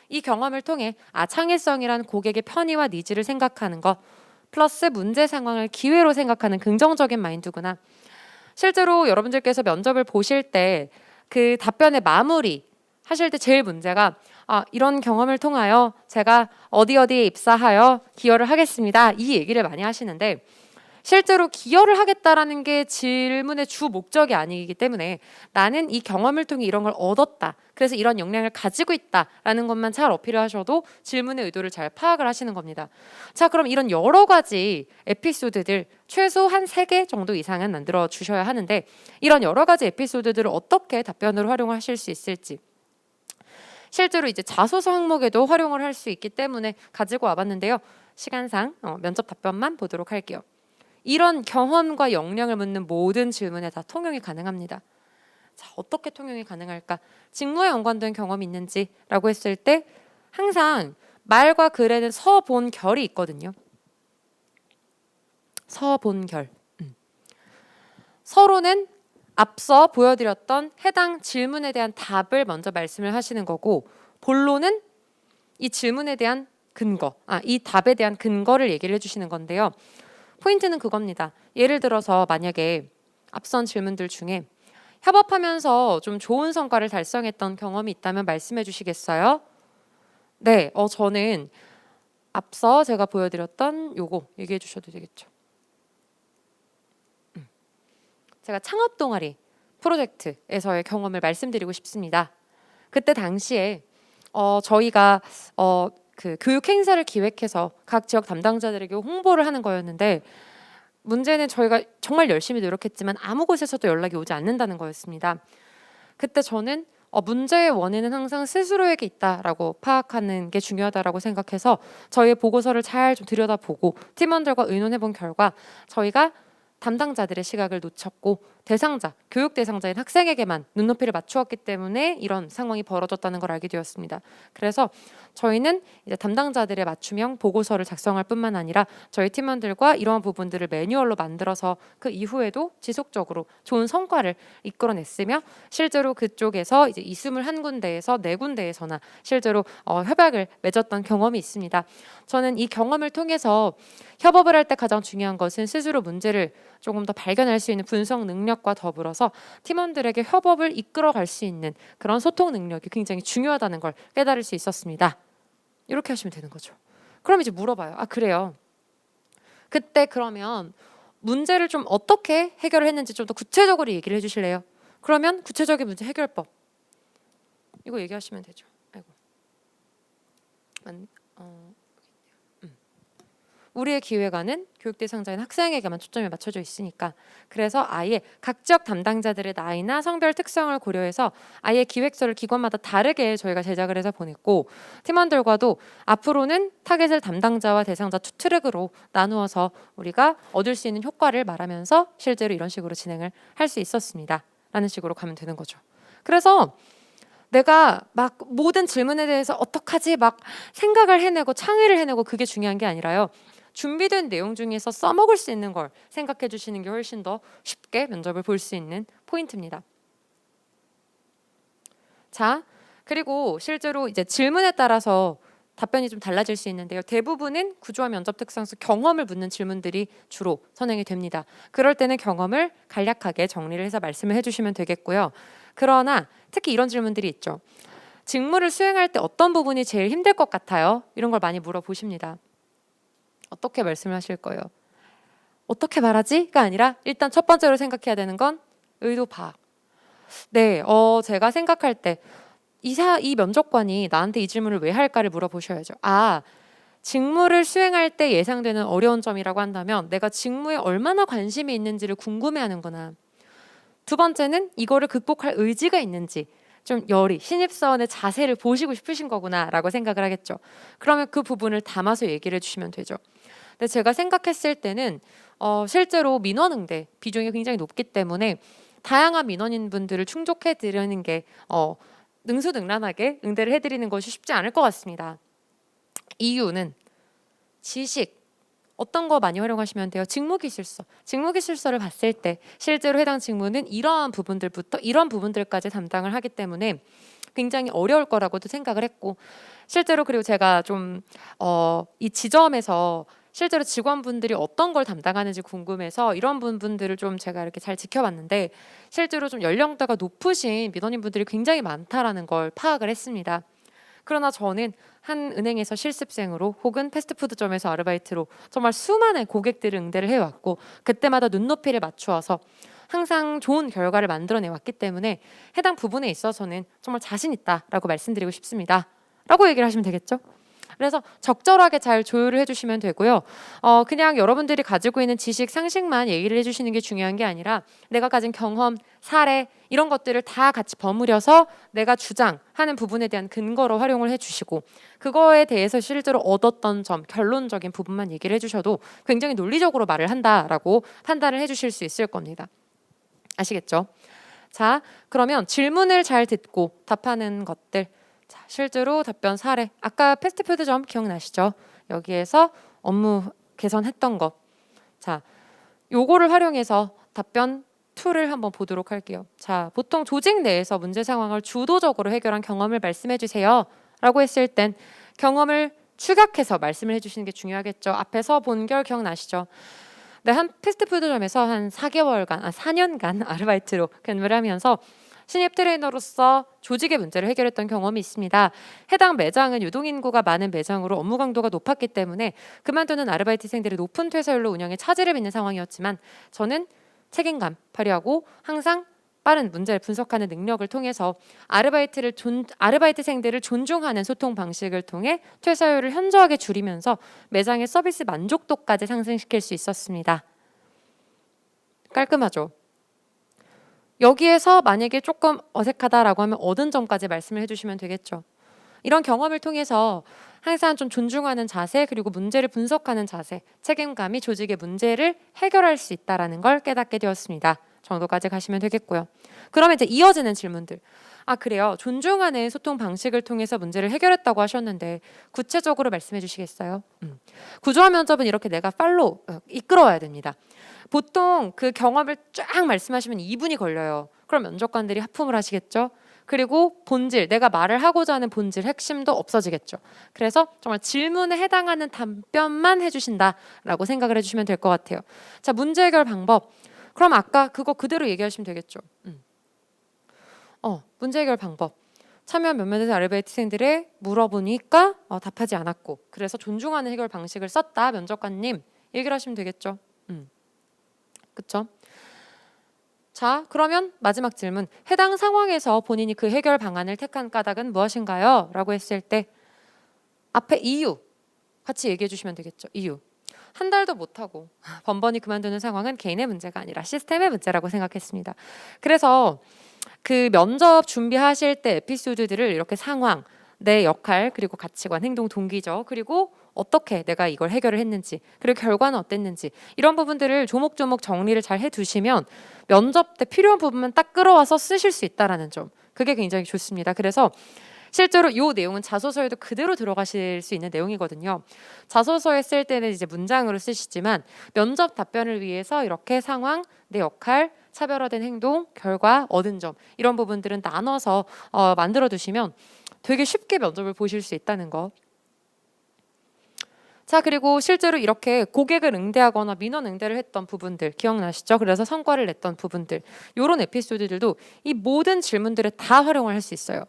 이 경험을 통해 창의성이란 고객의 편의와 니즈를 생각하는 것 플러스 문제 상황을 기회로 생각하는 긍정적인 마인드구나. 실제로 여러분들께서 면접을 보실 때 그 답변의 마무리 하실 때 제일 문제가 이런 경험을 통하여 제가 어디에 입사하여 기여를 하겠습니다. 이 얘기를 많이 하시는데 실제로 기여를 하겠다라는 게 질문의 주 목적이 아니기 때문에 나는 이 경험을 통해 이런 걸 얻었다. 그래서 이런 역량을 가지고 있다라는 것만 잘 어필을 하셔도 질문의 의도를 잘 파악을 하시는 겁니다. 자, 그럼 이런 여러 가지 에피소드들 최소 한 3개 정도 이상은 만들어 주셔야 하는데 이런 여러 가지 에피소드들을 어떻게 답변으로 활용하실 수 있을지 실제로 이제 자소서 항목에도 활용을 할 수 있기 때문에 가지고 와봤는데요. 시간상 면접 답변만 보도록 할게요. 이런 경험과 역량을 묻는 모든 질문에 다 통용이 가능합니다. 자, 어떻게 통용이 가능할까? 직무에 연관된 경험이 있는지라고 했을 때 항상 말과 글에는 서본결이 있거든요. 서본결. 서로는 앞서 보여드렸던 해당 질문에 대한 답을 먼저 말씀을 하시는 거고 본론은 이 질문에 대한 근거, 이 답에 대한 근거를 얘기를 해주시는 건데요. 포인트는 그겁니다. 예를 들어서 만약에 앞선 질문들 중에 협업하면서 좀 좋은 성과를 달성했던 경험이 있다면 말씀해 주시겠어요? 네, 저는 앞서 제가 보여드렸던 요거 얘기해 주셔도 되겠죠. 제가 창업 동아리 프로젝트에서의 경험을 말씀드리고 싶습니다. 그때 당시에 저희가 그 교육 행사를 기획해서 각 지역 담당자들에게 홍보를 하는 거였는데 문제는 저희가 정말 열심히 노력했지만 아무 곳에서도 연락이 오지 않는다는 거였습니다. 그때 저는 문제의 원인은 항상 스스로에게 있다라고 파악하는 게 중요하다라고 생각해서 저희의 보고서를 잘 좀 들여다보고 팀원들과 의논해본 결과 저희가 담당자들의 시각을 놓쳤고 대상자, 교육 대상자인 학생에게만 눈높이를 맞추었기 때문에 이런 상황이 벌어졌다는 걸 알게 되었습니다. 그래서 저희는 이제 담당자들의 맞춤형 보고서를 작성할 뿐만 아니라 저희 팀원들과 이러한 부분들을 매뉴얼로 만들어서 그 이후에도 지속적으로 좋은 성과를 이끌어냈으며 실제로 그쪽에서 이제 21군데에서 4군데에서나 실제로 협약을 맺었던 경험이 있습니다. 저는 이 경험을 통해서 협업을 할 때 가장 중요한 것은 스스로 문제를 조금 더 발견할 수 있는 분석 능력과 더불어서 팀원들에게 협업을 이끌어갈 수 있는 그런 소통 능력이 굉장히 중요하다는 걸 깨달을 수 있었습니다. 이렇게 하시면 되는 거죠. 그럼 이제 물어봐요. 그래요. 그때 그러면 문제를 좀 어떻게 해결을 했는지 좀 더 구체적으로 얘기를 해주실래요? 그러면 구체적인 문제 해결법 이거 얘기하시면 되죠. 우리의 기획안은 교육 대상자인 학생에게만 초점이 맞춰져 있으니까 그래서 아예 각 지역 담당자들의 나이나 성별 특성을 고려해서 아예 기획서를 기관마다 다르게 저희가 제작을 해서 보냈고 팀원들과도 앞으로는 타겟을 담당자와 대상자 투 트랙으로 나누어서 우리가 얻을 수 있는 효과를 말하면서 실제로 이런 식으로 진행을 할 수 있었습니다. 라는 식으로 가면 되는 거죠. 그래서 내가 막 모든 질문에 대해서 어떡하지 막 생각을 해내고 창의를 해내고 그게 중요한 게 아니라요. 준비된 내용 중에서 써먹을 수 있는 걸 생각해 주시는 게 훨씬 더 쉽게 면접을 볼 수 있는 포인트입니다. 자, 그리고 실제로 이제 질문에 따라서 답변이 좀 달라질 수 있는데요. 대부분은 구조화 면접 특성상 경험을 묻는 질문들이 주로 선행이 됩니다. 그럴 때는 경험을 간략하게 정리를 해서 말씀을 해주시면 되겠고요. 그러나 특히 이런 질문들이 있죠. 직무를 수행할 때 어떤 부분이 제일 힘들 것 같아요? 이런 걸 많이 물어보십니다. 어떻게 말씀을 하실 거예요? 어떻게 말하지?가 아니라 일단 첫 번째로 생각해야 되는 건 의도 파악. 네, 제가 생각할 때 이 면접관이 나한테 이 질문을 왜 할까를 물어보셔야죠. 직무를 수행할 때 예상되는 어려운 점이라고 한다면 내가 직무에 얼마나 관심이 있는지를 궁금해하는구나. 두 번째는 이거를 극복할 의지가 있는지 좀 열의, 신입사원의 자세를 보시고 싶으신 거구나라고 생각을 하겠죠. 그러면 그 부분을 담아서 얘기를 해주시면 되죠. 근데 제가 생각했을 때는 실제로 민원응대 비중이 굉장히 높기 때문에 다양한 민원인분들을 충족해 드리는 게 능수능란하게 응대를 해드리는 것이 쉽지 않을 것 같습니다. 이유는 지식 어떤 거 많이 활용하시면 돼요? 직무기술서. 직무기술서를 봤을 때 실제로 해당 직무는 이러한 부분들부터 이런 부분들까지 담당을 하기 때문에 굉장히 어려울 거라고도 생각을 했고 실제로 그리고 제가 좀 이 지점에서 실제로 직원분들이 어떤 걸 담당하는지 궁금해서 이런 부분들을 좀 제가 이렇게 잘 지켜봤는데 실제로 좀 연령대가 높으신 민원인분들이 굉장히 많다라는 걸 파악을 했습니다. 그러나 저는 한 은행에서 실습생으로 혹은 패스트푸드점에서 아르바이트로 정말 수많은 고객들을 응대를 해왔고 그때마다 눈높이를 맞추어서 항상 좋은 결과를 만들어내 왔기 때문에 해당 부분에 있어서는 정말 자신 있다라고 말씀드리고 싶습니다. 라고 얘기를 하시면 되겠죠? 그래서 적절하게 잘 조율을 해주시면 되고요. 그냥 여러분들이 가지고 있는 지식, 상식만 얘기를 해주시는 게 중요한 게 아니라 내가 가진 경험, 사례 이런 것들을 다 같이 버무려서 내가 주장하는 부분에 대한 근거로 활용을 해주시고 그거에 대해서 실제로 얻었던 점, 결론적인 부분만 얘기를 해주셔도 굉장히 논리적으로 말을 한다라고 판단을 해주실 수 있을 겁니다. 아시겠죠? 자, 그러면 질문을 잘 듣고 답하는 것들 자, 실제로 답변 사례 아까 패스트푸드점 기억나시죠? 여기에서 업무 개선했던 것 자, 요거를 활용해서 답변 툴을 한번 보도록 할게요. 자, 보통 조직 내에서 문제 상황을 주도적으로 해결한 경험을 말씀해 주세요 라고 했을 땐 경험을 축약해서 말씀을 해주시는 게 중요하겠죠. 앞에서 본결 기억나시죠? 네, 한 패스트푸드점에서 한 4년간 아르바이트로 근무를 하면서 신입 트레이너로서 조직의 문제를 해결했던 경험이 있습니다. 해당 매장은 유동인구가 많은 매장으로 업무 강도가 높았기 때문에 그만두는 아르바이트생들이 높은 퇴사율로 운영에 차질을 빚는 상황이었지만 저는 책임감 발휘하고 항상 빠른 문제를 분석하는 능력을 통해서 아르바이트생들을 존중하는 소통 방식을 통해 퇴사율을 현저하게 줄이면서 매장의 서비스 만족도까지 상승시킬 수 있었습니다. 깔끔하죠? 여기에서 만약에 조금 어색하다라고 하면 얻은 점까지 말씀을 해주시면 되겠죠. 이런 경험을 통해서 항상 좀 존중하는 자세 그리고 문제를 분석하는 자세, 책임감이 조직의 문제를 해결할 수 있다는 걸 깨닫게 되었습니다. 정도까지 가시면 되겠고요. 그러면 이제 이어지는 질문들. 아 그래요. 존중하는 소통 방식을 통해서 문제를 해결했다고 하셨는데 구체적으로 말씀해 주시겠어요? 구조화 면접은 이렇게 내가 이끌어와야 됩니다. 보통 그 경험을 쫙 말씀하시면 2분이 걸려요. 그럼 면접관들이 하품을 하시겠죠. 그리고 본질, 내가 말을 하고자 하는 본질, 핵심도 없어지겠죠. 그래서 정말 질문에 해당하는 답변만 해주신다라고 생각을 해주시면 될 것 같아요. 자, 문제 해결 방법. 그럼 아까 그거 그대로 얘기하시면 되겠죠. 문제 해결 방법. 참여한 몇몇의 아르바이트생들의 물어보니까 답하지 않았고 그래서 존중하는 해결 방식을 썼다. 면접관님 얘기를 하시면 되겠죠. 그렇죠? 자, 그러면 마지막 질문. 해당 상황에서 본인이 그 해결 방안을 택한 까닭은 무엇인가요? 라고 했을 때 앞에 이유 같이 얘기해 주시면 되겠죠. 이유. 한 달도 못하고 번번이 그만두는 상황은 개인의 문제가 아니라 시스템의 문제라고 생각했습니다. 그래서 그 면접 준비하실 때 에피소드들을 이렇게 상황, 내 역할, 그리고 가치관, 행동 동기죠. 그리고 어떻게 내가 이걸 해결을 했는지 그리고 결과는 어땠는지 이런 부분들을 조목조목 정리를 잘 해두시면 면접 때 필요한 부분만 딱 끌어와서 쓰실 수 있다라는 점 그게 굉장히 좋습니다. 그래서 실제로 이 내용은 자소서에도 그대로 들어가실 수 있는 내용이거든요. 자소서에 쓸 때는 이제 문장으로 쓰시지만 면접 답변을 위해서 이렇게 상황, 내 역할, 차별화된 행동, 결과, 얻은 점 이런 부분들은 나눠서 만들어 두시면 되게 쉽게 면접을 보실 수 있다는 거. 자, 그리고 실제로 이렇게 고객을 응대하거나 민원 응대를 했던 부분들 기억나시죠? 그래서 성과를 냈던 부분들 이런 에피소드들도 이 모든 질문들에 다 활용을 할 수 있어요.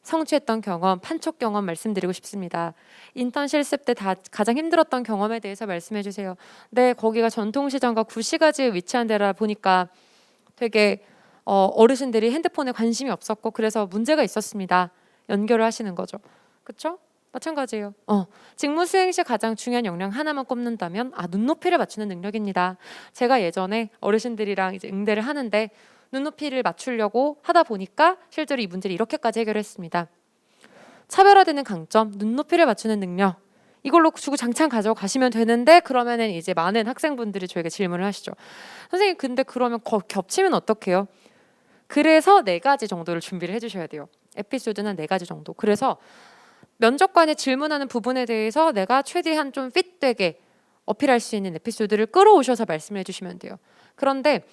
성취했던 경험, 판촉 경험 말씀드리고 싶습니다. 인턴 실습 때 가장 힘들었던 경험에 대해서 말씀해 주세요. 네, 거기가 전통시장과 구시가지에 위치한 데라 보니까 되게 어르신들이 핸드폰에 관심이 없었고 그래서 문제가 있었습니다. 연결을 하시는 거죠. 그렇죠? 마찬가지예요. 직무 수행 시 가장 중요한 역량 하나만 꼽는다면 눈높이를 맞추는 능력입니다. 제가 예전에 어르신들이랑 이제 응대를 하는데 눈높이를 맞추려고 하다 보니까 실제로 이 문제를 이렇게까지 해결했습니다. 차별화되는 강점, 눈높이를 맞추는 능력. 이걸로 주구장창 가져가시면 되는데 그러면은 이제 많은 학생분들이 저에게 질문을 하시죠. 선생님, 근데 그러면 겹치면 어떡해요? 그래서 4가지 정도를 준비를 해주셔야 돼요. 에피소드는 4가지 정도. 그래서 면접관이 질문하는 부분에 대해서 내가 최대한 좀 핏되게 어필할 수 있는 에피소드를 끌어오셔서 말씀을 해주시면 돼요. 그런데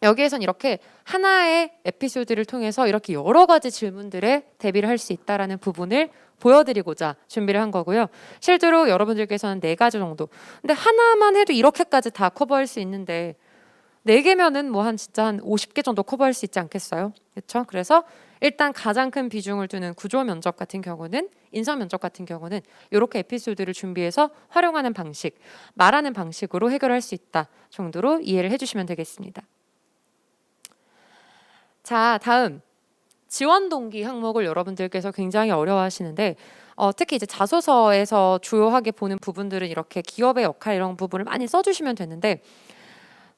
여기에선 이렇게 하나의 에피소드를 통해서 이렇게 여러 가지 질문들에 대비를 할 수 있다라는 부분을 보여드리고자 준비를 한 거고요. 실제로 여러분들께서는 4가지 정도. 근데 하나만 해도 이렇게까지 다 커버할 수 있는데 4개면은 뭐 진짜 한 50개 정도 커버할 수 있지 않겠어요? 그렇죠? 그래서 일단 가장 큰 비중을 두는 구조 면접 같은 경우는, 인성 면접 같은 경우는 이렇게 에피소드를 준비해서 활용하는 방식, 말하는 방식으로 해결할 수 있다 정도로 이해를 해주시면 되겠습니다. 자, 다음 지원 동기 항목을 여러분들께서 굉장히 어려워하시는데 특히 이제 자소서에서 주요하게 보는 부분들은 이렇게 기업의 역할 이런 부분을 많이 써주시면 되는데,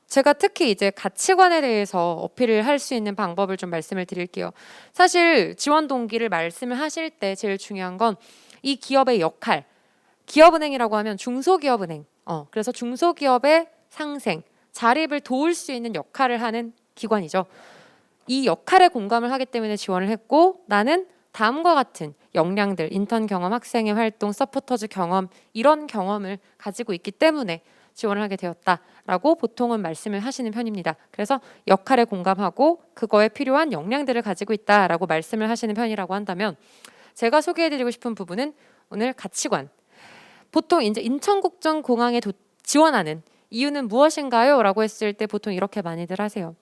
제가 특히 이제 가치관에 대해서 어필을 할 수 있는 방법을 좀 말씀을 드릴게요. 사실 지원 동기를 말씀을 하실 때 제일 중요한 건 이 기업의 역할, 기업은행이라고 하면 중소기업은행, 그래서 중소기업의 상생, 자립을 도울 수 있는 역할을 하는 기관이죠. 이 역할에 공감을 하기 때문에 지원을 했고, 나는 다음과 같은 역량들, 인턴 경험, 학생의 활동, 서포터즈 경험, 이런 경험을 가지고 있기 때문에 지원을 하게 되었다라고 보통은 말씀을 하시는 편입니다. 그래서 역할에 공감하고 그거에 필요한 역량들을 가지고 있다라고 말씀을 하시는 편이라고 한다면, 제가 소개해드리고 싶은 부분은 오늘 가치관. 보통 이제 인천국제공항에 지원하는 이유는 무엇인가요? 라고 했을 때 보통 이렇게 많이들 하세요.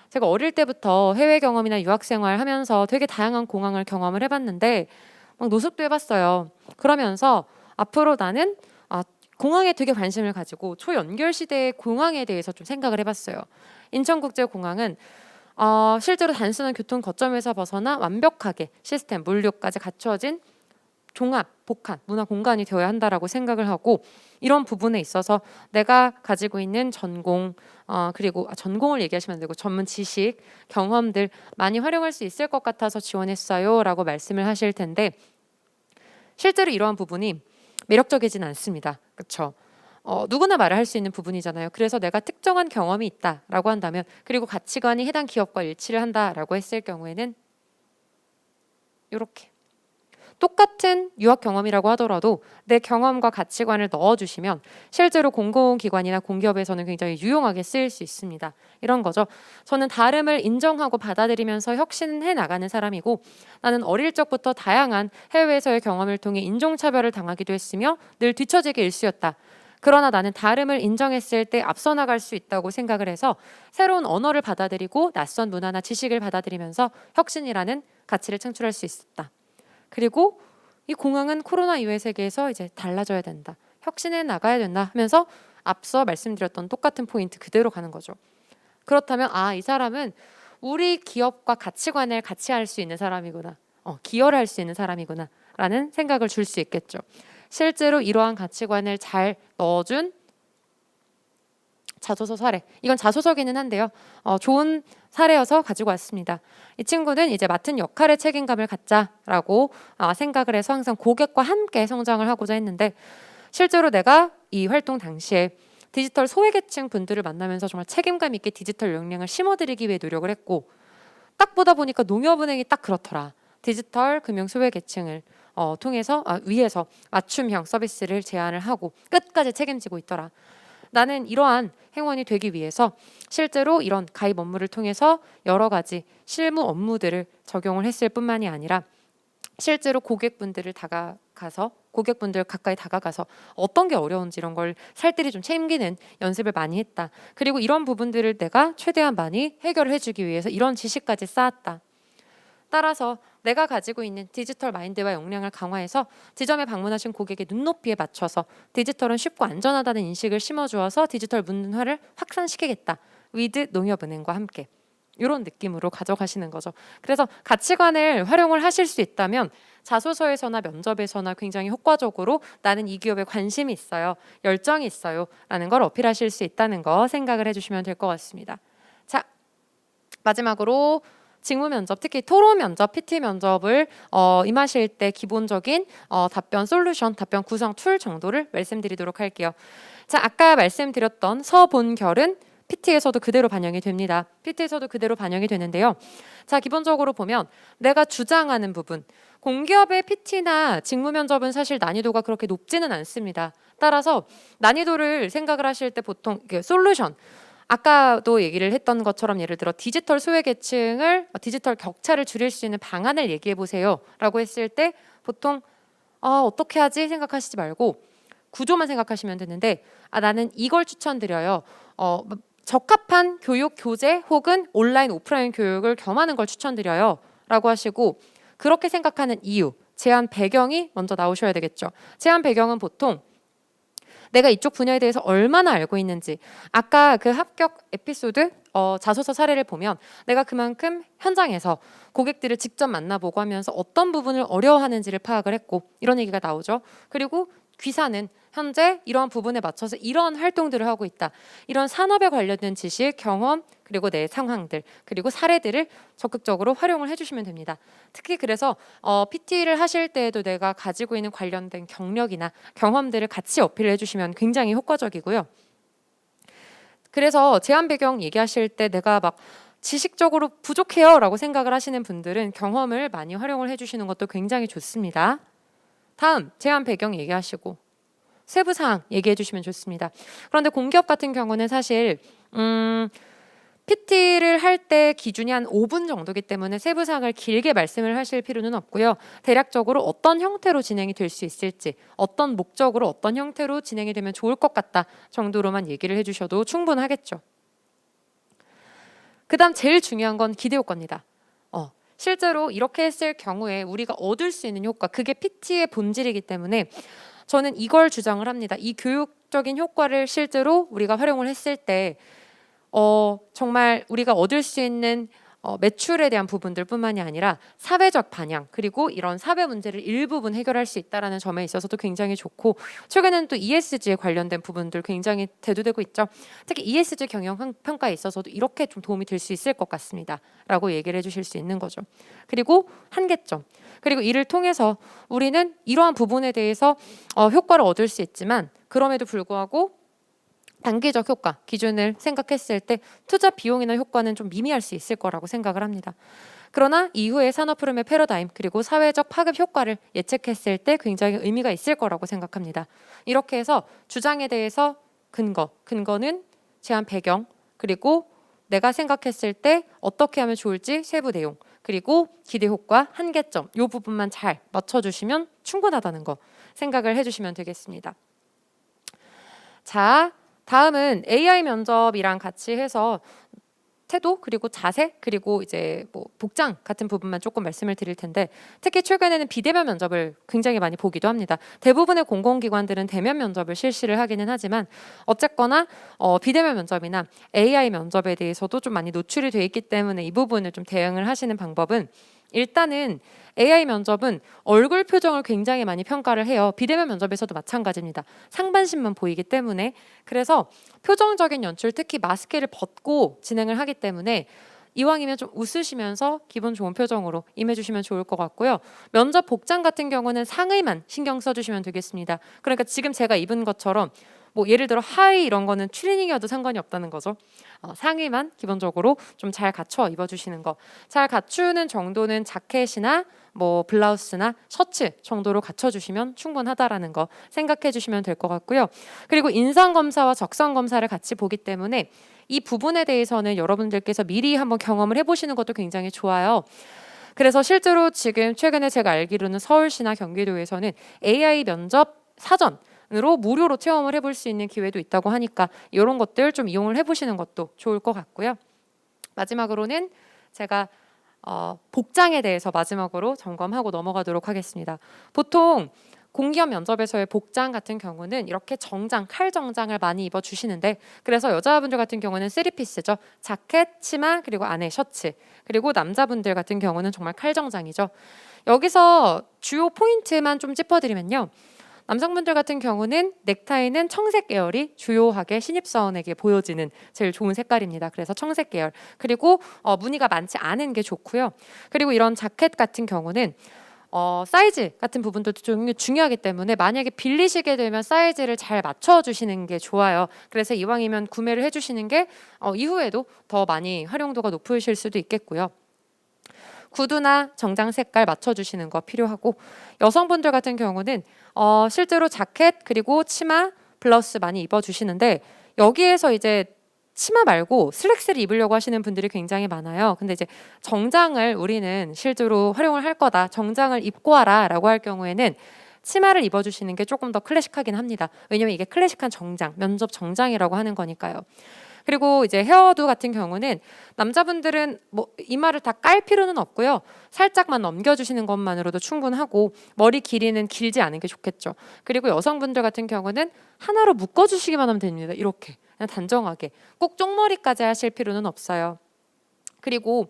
제가 어릴 때부터 해외 경험이나 유학 생활 하면서 되게 다양한 공항을 경험을 해봤는데 막 노숙도 해봤어요. 그러면서 앞으로 나는 공항에 되게 관심을 가지고 초연결 시대의 공항에 대해서 좀 생각을 해봤어요. 인천국제공항은 실제로 단순한 교통 거점에서 벗어나 완벽하게 시스템, 물류까지 갖추어진 종합, 복합, 문화 공간이 되어야 한다라고 생각을 하고, 이런 부분에 있어서 내가 가지고 있는 전공, 그리고 전공을 얘기하시면 안 되고 전문 지식, 경험들 많이 활용할 수 있을 것 같아서 지원했어요 라고 말씀을 하실 텐데, 실제로 이러한 부분이 매력적이진 않습니다. 그렇죠? 누구나 말을 할 수 있는 부분이잖아요. 그래서 내가 특정한 경험이 있다라고 한다면, 그리고 가치관이 해당 기업과 일치를 한다라고 했을 경우에는 이렇게 똑같은 유학 경험이라고 하더라도 내 경험과 가치관을 넣어주시면 실제로 공공기관이나 공기업에서는 굉장히 유용하게 쓰일 수 있습니다. 이런 거죠. 저는 다름을 인정하고 받아들이면서 혁신해 나가는 사람이고, 나는 어릴 적부터 다양한 해외에서의 경험을 통해 인종차별을 당하기도 했으며 늘 뒤처지기 일쑤였다. 그러나 나는 다름을 인정했을 때 앞서 나갈 수 있다고 생각을 해서 새로운 언어를 받아들이고 낯선 문화나 지식을 받아들이면서 혁신이라는 가치를 창출할 수 있었다. 그리고 이 공항은 코로나 이후의 세계에서 이제 달라져야 된다, 혁신해 나가야 된다 하면서 앞서 말씀드렸던 똑같은 포인트 그대로 가는 거죠. 그렇다면 이 사람은 우리 기업과 가치관을 같이 할 수 있는 사람이구나, 기여를 할 수 있는 사람이구나 라는 생각을 줄 수 있겠죠. 실제로 이러한 가치관을 잘 넣어준 자소서 사례, 이건 자소서기는 한데요. 좋은 사례여서 가지고 왔습니다. 이 친구는 이제 맡은 역할의 책임감을 갖자라고 생각을 해서 항상 고객과 함께 성장을 하고자 했는데, 실제로 내가 이 활동 당시에 디지털 소외계층 분들을 만나면서 정말 책임감 있게 디지털 역량을 심어드리기 위해 노력을 했고, 딱 보다 보니까 농협은행이 딱 그렇더라. 디지털 금융 소외계층을 통해서 위해서 맞춤형 서비스를 제안을 하고 끝까지 책임지고 있더라. 나는 이러한 행원이 되기 위해서 실제로 이런 가입 업무를 통해서 여러 가지 실무 업무들을 적용을 했을 뿐만이 아니라 실제로 고객분들 가까이 다가가서 어떤 게 어려운지 이런 걸 살뜰히 좀 챙기는 연습을 많이 했다. 그리고 이런 부분들을 내가 최대한 많이 해결을 해주기 위해서 이런 지식까지 쌓았다. 따라서 내가 가지고 있는 디지털 마인드와 역량을 강화해서 지점에 방문하신 고객의 눈높이에 맞춰서 디지털은 쉽고 안전하다는 인식을 심어주어서 디지털 문화를 확산시키겠다. 위드 농협은행과 함께. 이런 느낌으로 가져가시는 거죠. 그래서 가치관을 활용을 하실 수 있다면 자소서에서나 면접에서나 굉장히 효과적으로 나는 이 기업에 관심이 있어요, 열정이 있어요 라는 걸 어필하실 수 있다는 거 생각을 해주시면 될 것 같습니다. 자, 마지막으로 직무 면접, 특히 토론 면접, PT 면접을 임하실 때 기본적인 답변 솔루션, 답변 구성 툴 정도를 말씀드리도록 할게요. 자, 아까 말씀드렸던 서본결은 PT에서도 그대로 반영이 됩니다. PT에서도 그대로 반영이 되는데요. 자, 기본적으로 보면 내가 주장하는 부분, 공기업의 PT나 직무 면접은 사실 난이도가 그렇게 높지는 않습니다. 따라서 난이도를 생각을 하실 때 보통 솔루션, 아까도 얘기를 했던 것처럼 예를 들어 디지털 소외계층을 디지털 격차를 줄일 수 있는 방안을 얘기해 보세요 라고 했을 때 보통 어떻게 하지 생각하시지 말고 구조만 생각하시면 되는데 나는 이걸 추천드려요. 적합한 교육 교재 혹은 온라인 오프라인 교육을 겸하는 걸 추천드려요 라고 하시고, 그렇게 생각하는 이유, 제안 배경이 먼저 나오셔야 되겠죠. 제안 배경은 보통 내가 이쪽 분야에 대해서 얼마나 알고 있는지, 아까 그 합격 에피소드 자소서 사례를 보면 내가 그만큼 현장에서 고객들을 직접 만나보고 하면서 어떤 부분을 어려워하는지를 파악을 했고 이런 얘기가 나오죠. 그리고 귀사는 현재 이러한 부분에 맞춰서 이러한 활동들을 하고 있다. 이런 산업에 관련된 지식, 경험, 그리고 내 상황들, 그리고 사례들을 적극적으로 활용을 해주시면 됩니다. 특히 그래서 PT를 하실 때에도 내가 가지고 있는 관련된 경력이나 경험들을 같이 어필을 해주시면 굉장히 효과적이고요. 그래서 제안 배경 얘기하실 때 내가 막 지식적으로 부족해요 라고 생각을 하시는 분들은 경험을 많이 활용을 해주시는 것도 굉장히 좋습니다. 다음, 제안 배경 얘기하시고 세부 사항 얘기해 주시면 좋습니다. 그런데 공기업 같은 경우는 사실 PT를 할 때 기준이 한 5분 정도이기 때문에 세부 사항을 길게 말씀을 하실 필요는 없고요. 대략적으로 어떤 형태로 진행이 될 수 있을지, 어떤 목적으로 어떤 형태로 진행이 되면 좋을 것 같다 정도로만 얘기를 해주셔도 충분하겠죠. 그 다음 제일 중요한 건 기대 효과입니다. 실제로 이렇게 했을 경우에 우리가 얻을 수 있는 효과, 그게 PT의 본질이기 때문에 저는 이걸 주장을 합니다. 이 교육적인 효과를 실제로 우리가 활용을 했을 때 정말 우리가 얻을 수 있는 매출에 대한 부분들뿐만이 아니라 사회적 반향, 그리고 이런 사회 문제를 일부분 해결할 수 있다는 점에 있어서도 굉장히 좋고, 최근에는 또 ESG에 관련된 부분들 굉장히 대두되고 있죠. 특히 ESG 경영 평가에 있어서도 이렇게 좀 도움이 될 수 있을 것 같습니다 라고 얘기를 해주실 수 있는 거죠. 그리고 한계점, 그리고 이를 통해서 우리는 이러한 부분에 대해서 효과를 얻을 수 있지만 그럼에도 불구하고 단기적 효과 기준을 생각했을 때 투자 비용이나 효과는 좀 미미할 수 있을 거라고 생각을 합니다. 그러나 이후의 산업 흐름의 패러다임, 그리고 사회적 파급 효과를 예측했을 때 굉장히 의미가 있을 거라고 생각합니다. 이렇게 해서 주장에 대해서 근거는 제안 배경, 그리고 내가 생각했을 때 어떻게 하면 좋을지 세부 내용, 그리고 기대 효과, 한계점, 이 부분만 잘 맞춰주시면 충분하다는 거 생각을 해주시면 되겠습니다. 자, 다음은 AI 면접이랑 같이 해서 태도, 그리고 자세, 그리고 이제 뭐 복장 같은 부분만 조금 말씀을 드릴 텐데, 특히 최근에는 비대면 면접을 굉장히 많이 보기도 합니다. 대부분의 공공기관들은 대면 면접을 실시를 하기는 하지만 어쨌거나 비대면 면접이나 AI 면접에 대해서도 좀 많이 노출이 돼 있기 때문에 이 부분을 좀 대응을 하시는 방법은, 일단은 AI 면접은 얼굴 표정을 굉장히 많이 평가를 해요. 비대면 면접에서도 마찬가지입니다. 상반신만 보이기 때문에. 그래서 표정적인 연출, 특히 마스크를 벗고 진행을 하기 때문에 이왕이면 좀 웃으시면서 기분 좋은 표정으로 임해주시면 좋을 것 같고요. 면접 복장 같은 경우는 상의만 신경 써주시면 되겠습니다. 그러니까 지금 제가 입은 것처럼 뭐 예를 들어 하의 이런 거는 추리닝이어도 상관이 없다는 거죠. 상의만 기본적으로 좀 잘 갖춰 입어주시는 거. 잘 갖추는 정도는 자켓이나 뭐 블라우스나 셔츠 정도로 갖춰주시면 충분하다라는 거 생각해 주시면 될 것 같고요. 그리고 인상검사와 적성검사를 같이 보기 때문에 이 부분에 대해서는 여러분들께서 미리 한번 경험을 해보시는 것도 굉장히 좋아요. 그래서 실제로 지금 최근에 제가 알기로는 서울시나 경기도에서는 AI 면접 사전으로 무료로 체험을 해볼 수 있는 기회도 있다고 하니까 이런 것들 좀 이용을 해보시는 것도 좋을 것 같고요. 마지막으로는 제가 복장에 대해서 마지막으로 점검하고 넘어가도록 하겠습니다. 보통 공기업 면접에서의 복장 같은 경우는 이렇게 정장, 칼 정장을 많이 입어주시는데 그래서 여자분들 같은 경우는 3피스죠. 자켓, 치마, 그리고 안에 셔츠. 그리고 남자분들 같은 경우는 정말 칼 정장이죠. 여기서 주요 포인트만 좀 짚어드리면요. 남성분들 같은 경우는 넥타이는 청색 계열이 주요하게 신입사원에게 보여지는 제일 좋은 색깔입니다. 그래서 청색 계열. 그리고 무늬가 많지 않은 게 좋고요. 그리고 이런 자켓 같은 경우는 사이즈 같은 부분도 중요하기 때문에 만약에 빌리시게 되면 사이즈를 잘 맞춰주시는 게 좋아요. 그래서 이왕이면 구매를 해주시는 게 이후에도 더 많이 활용도가 높으실 수도 있겠고요. 구두나 정장 색깔 맞춰주시는 거 필요하고 여성분들 같은 경우는 실제로 자켓 그리고 치마, 블라우스 많이 입어주시는데 여기에서 이제 치마 말고 슬랙스를 입으려고 하시는 분들이 굉장히 많아요. 근데 이제 정장을 우리는 실제로 활용을 할 거다. 정장을 입고 와라라고 할 경우에는 치마를 입어주시는 게 조금 더 클래식하긴 합니다. 왜냐면 이게 클래식한 정장, 면접 정장이라고 하는 거니까요. 그리고 이제 헤어도 같은 경우는 남자분들은 뭐 이마를 다 깔 필요는 없고요. 살짝만 넘겨주시는 것만으로도 충분하고 머리 길이는 길지 않은 게 좋겠죠. 그리고 여성분들 같은 경우는 하나로 묶어주시기만 하면 됩니다. 이렇게 그냥 단정하게 꼭 쪽머리까지 하실 필요는 없어요. 그리고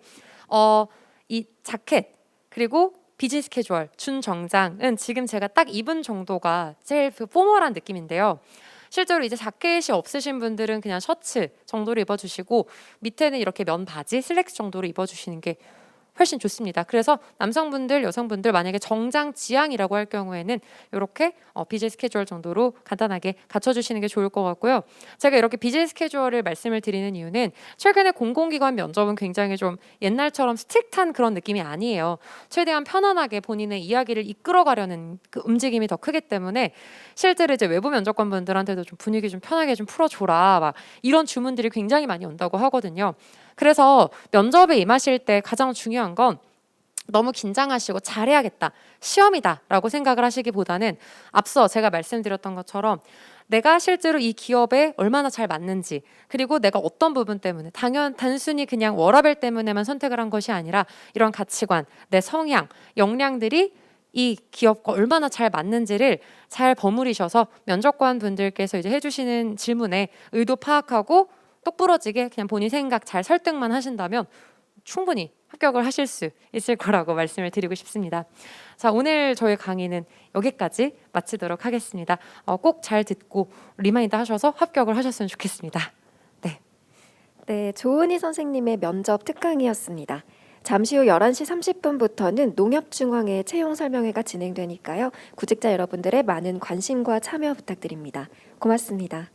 이 자켓 그리고 비즈니스 캐주얼 준 정장은 지금 제가 딱 입은 정도가 제일 포멀한 느낌인데요. 실제로 이제 자켓이 없으신 분들은 그냥 셔츠 정도로 입어주시고 밑에는 이렇게 면 바지, 슬랙스 정도로 입어주시는 게 훨씬 좋습니다. 그래서 남성분들, 여성분들 만약에 정장 지향이라고 할 경우에는 이렇게 비즈니스 캐주얼 정도로 간단하게 갖춰주시는 게 좋을 것 같고요. 제가 이렇게 비즈니스 캐주얼을 말씀을 드리는 이유는 최근에 공공기관 면접은 굉장히 좀 옛날처럼 스틱한 그런 느낌이 아니에요. 최대한 편안하게 본인의 이야기를 이끌어가려는 그 움직임이 더 크기 때문에 실제로 이제 외부 면접관분들한테도 좀 분위기 좀 편하게 좀 풀어줘라 막 이런 주문들이 굉장히 많이 온다고 하거든요. 그래서 면접에 임하실 때 가장 중요한 건 너무 긴장하시고 잘해야겠다, 시험이다 라고 생각을 하시기보다는 앞서 제가 말씀드렸던 것처럼 내가 실제로 이 기업에 얼마나 잘 맞는지 그리고 내가 어떤 부분 때문에 단순히 그냥 워라밸 때문에만 선택을 한 것이 아니라 이런 가치관, 내 성향, 역량들이 이 기업과 얼마나 잘 맞는지를 잘 버무리셔서 면접관 분들께서 이제 해주시는 질문에 의도 파악하고 똑부러지게 그냥 본인 생각 잘 설득만 하신다면 충분히 합격을 하실 수 있을 거라고 말씀을 드리고 싶습니다. 자, 오늘 저희 강의는 여기까지 마치도록 하겠습니다. 꼭 잘 듣고 리마인드 하셔서 합격을 하셨으면 좋겠습니다. 네. 네, 조은희 선생님의 면접 특강이었습니다. 잠시 후 11시 30분부터는 농협중앙회 채용 설명회가 진행되니까요. 구직자 여러분들의 많은 관심과 참여 부탁드립니다. 고맙습니다.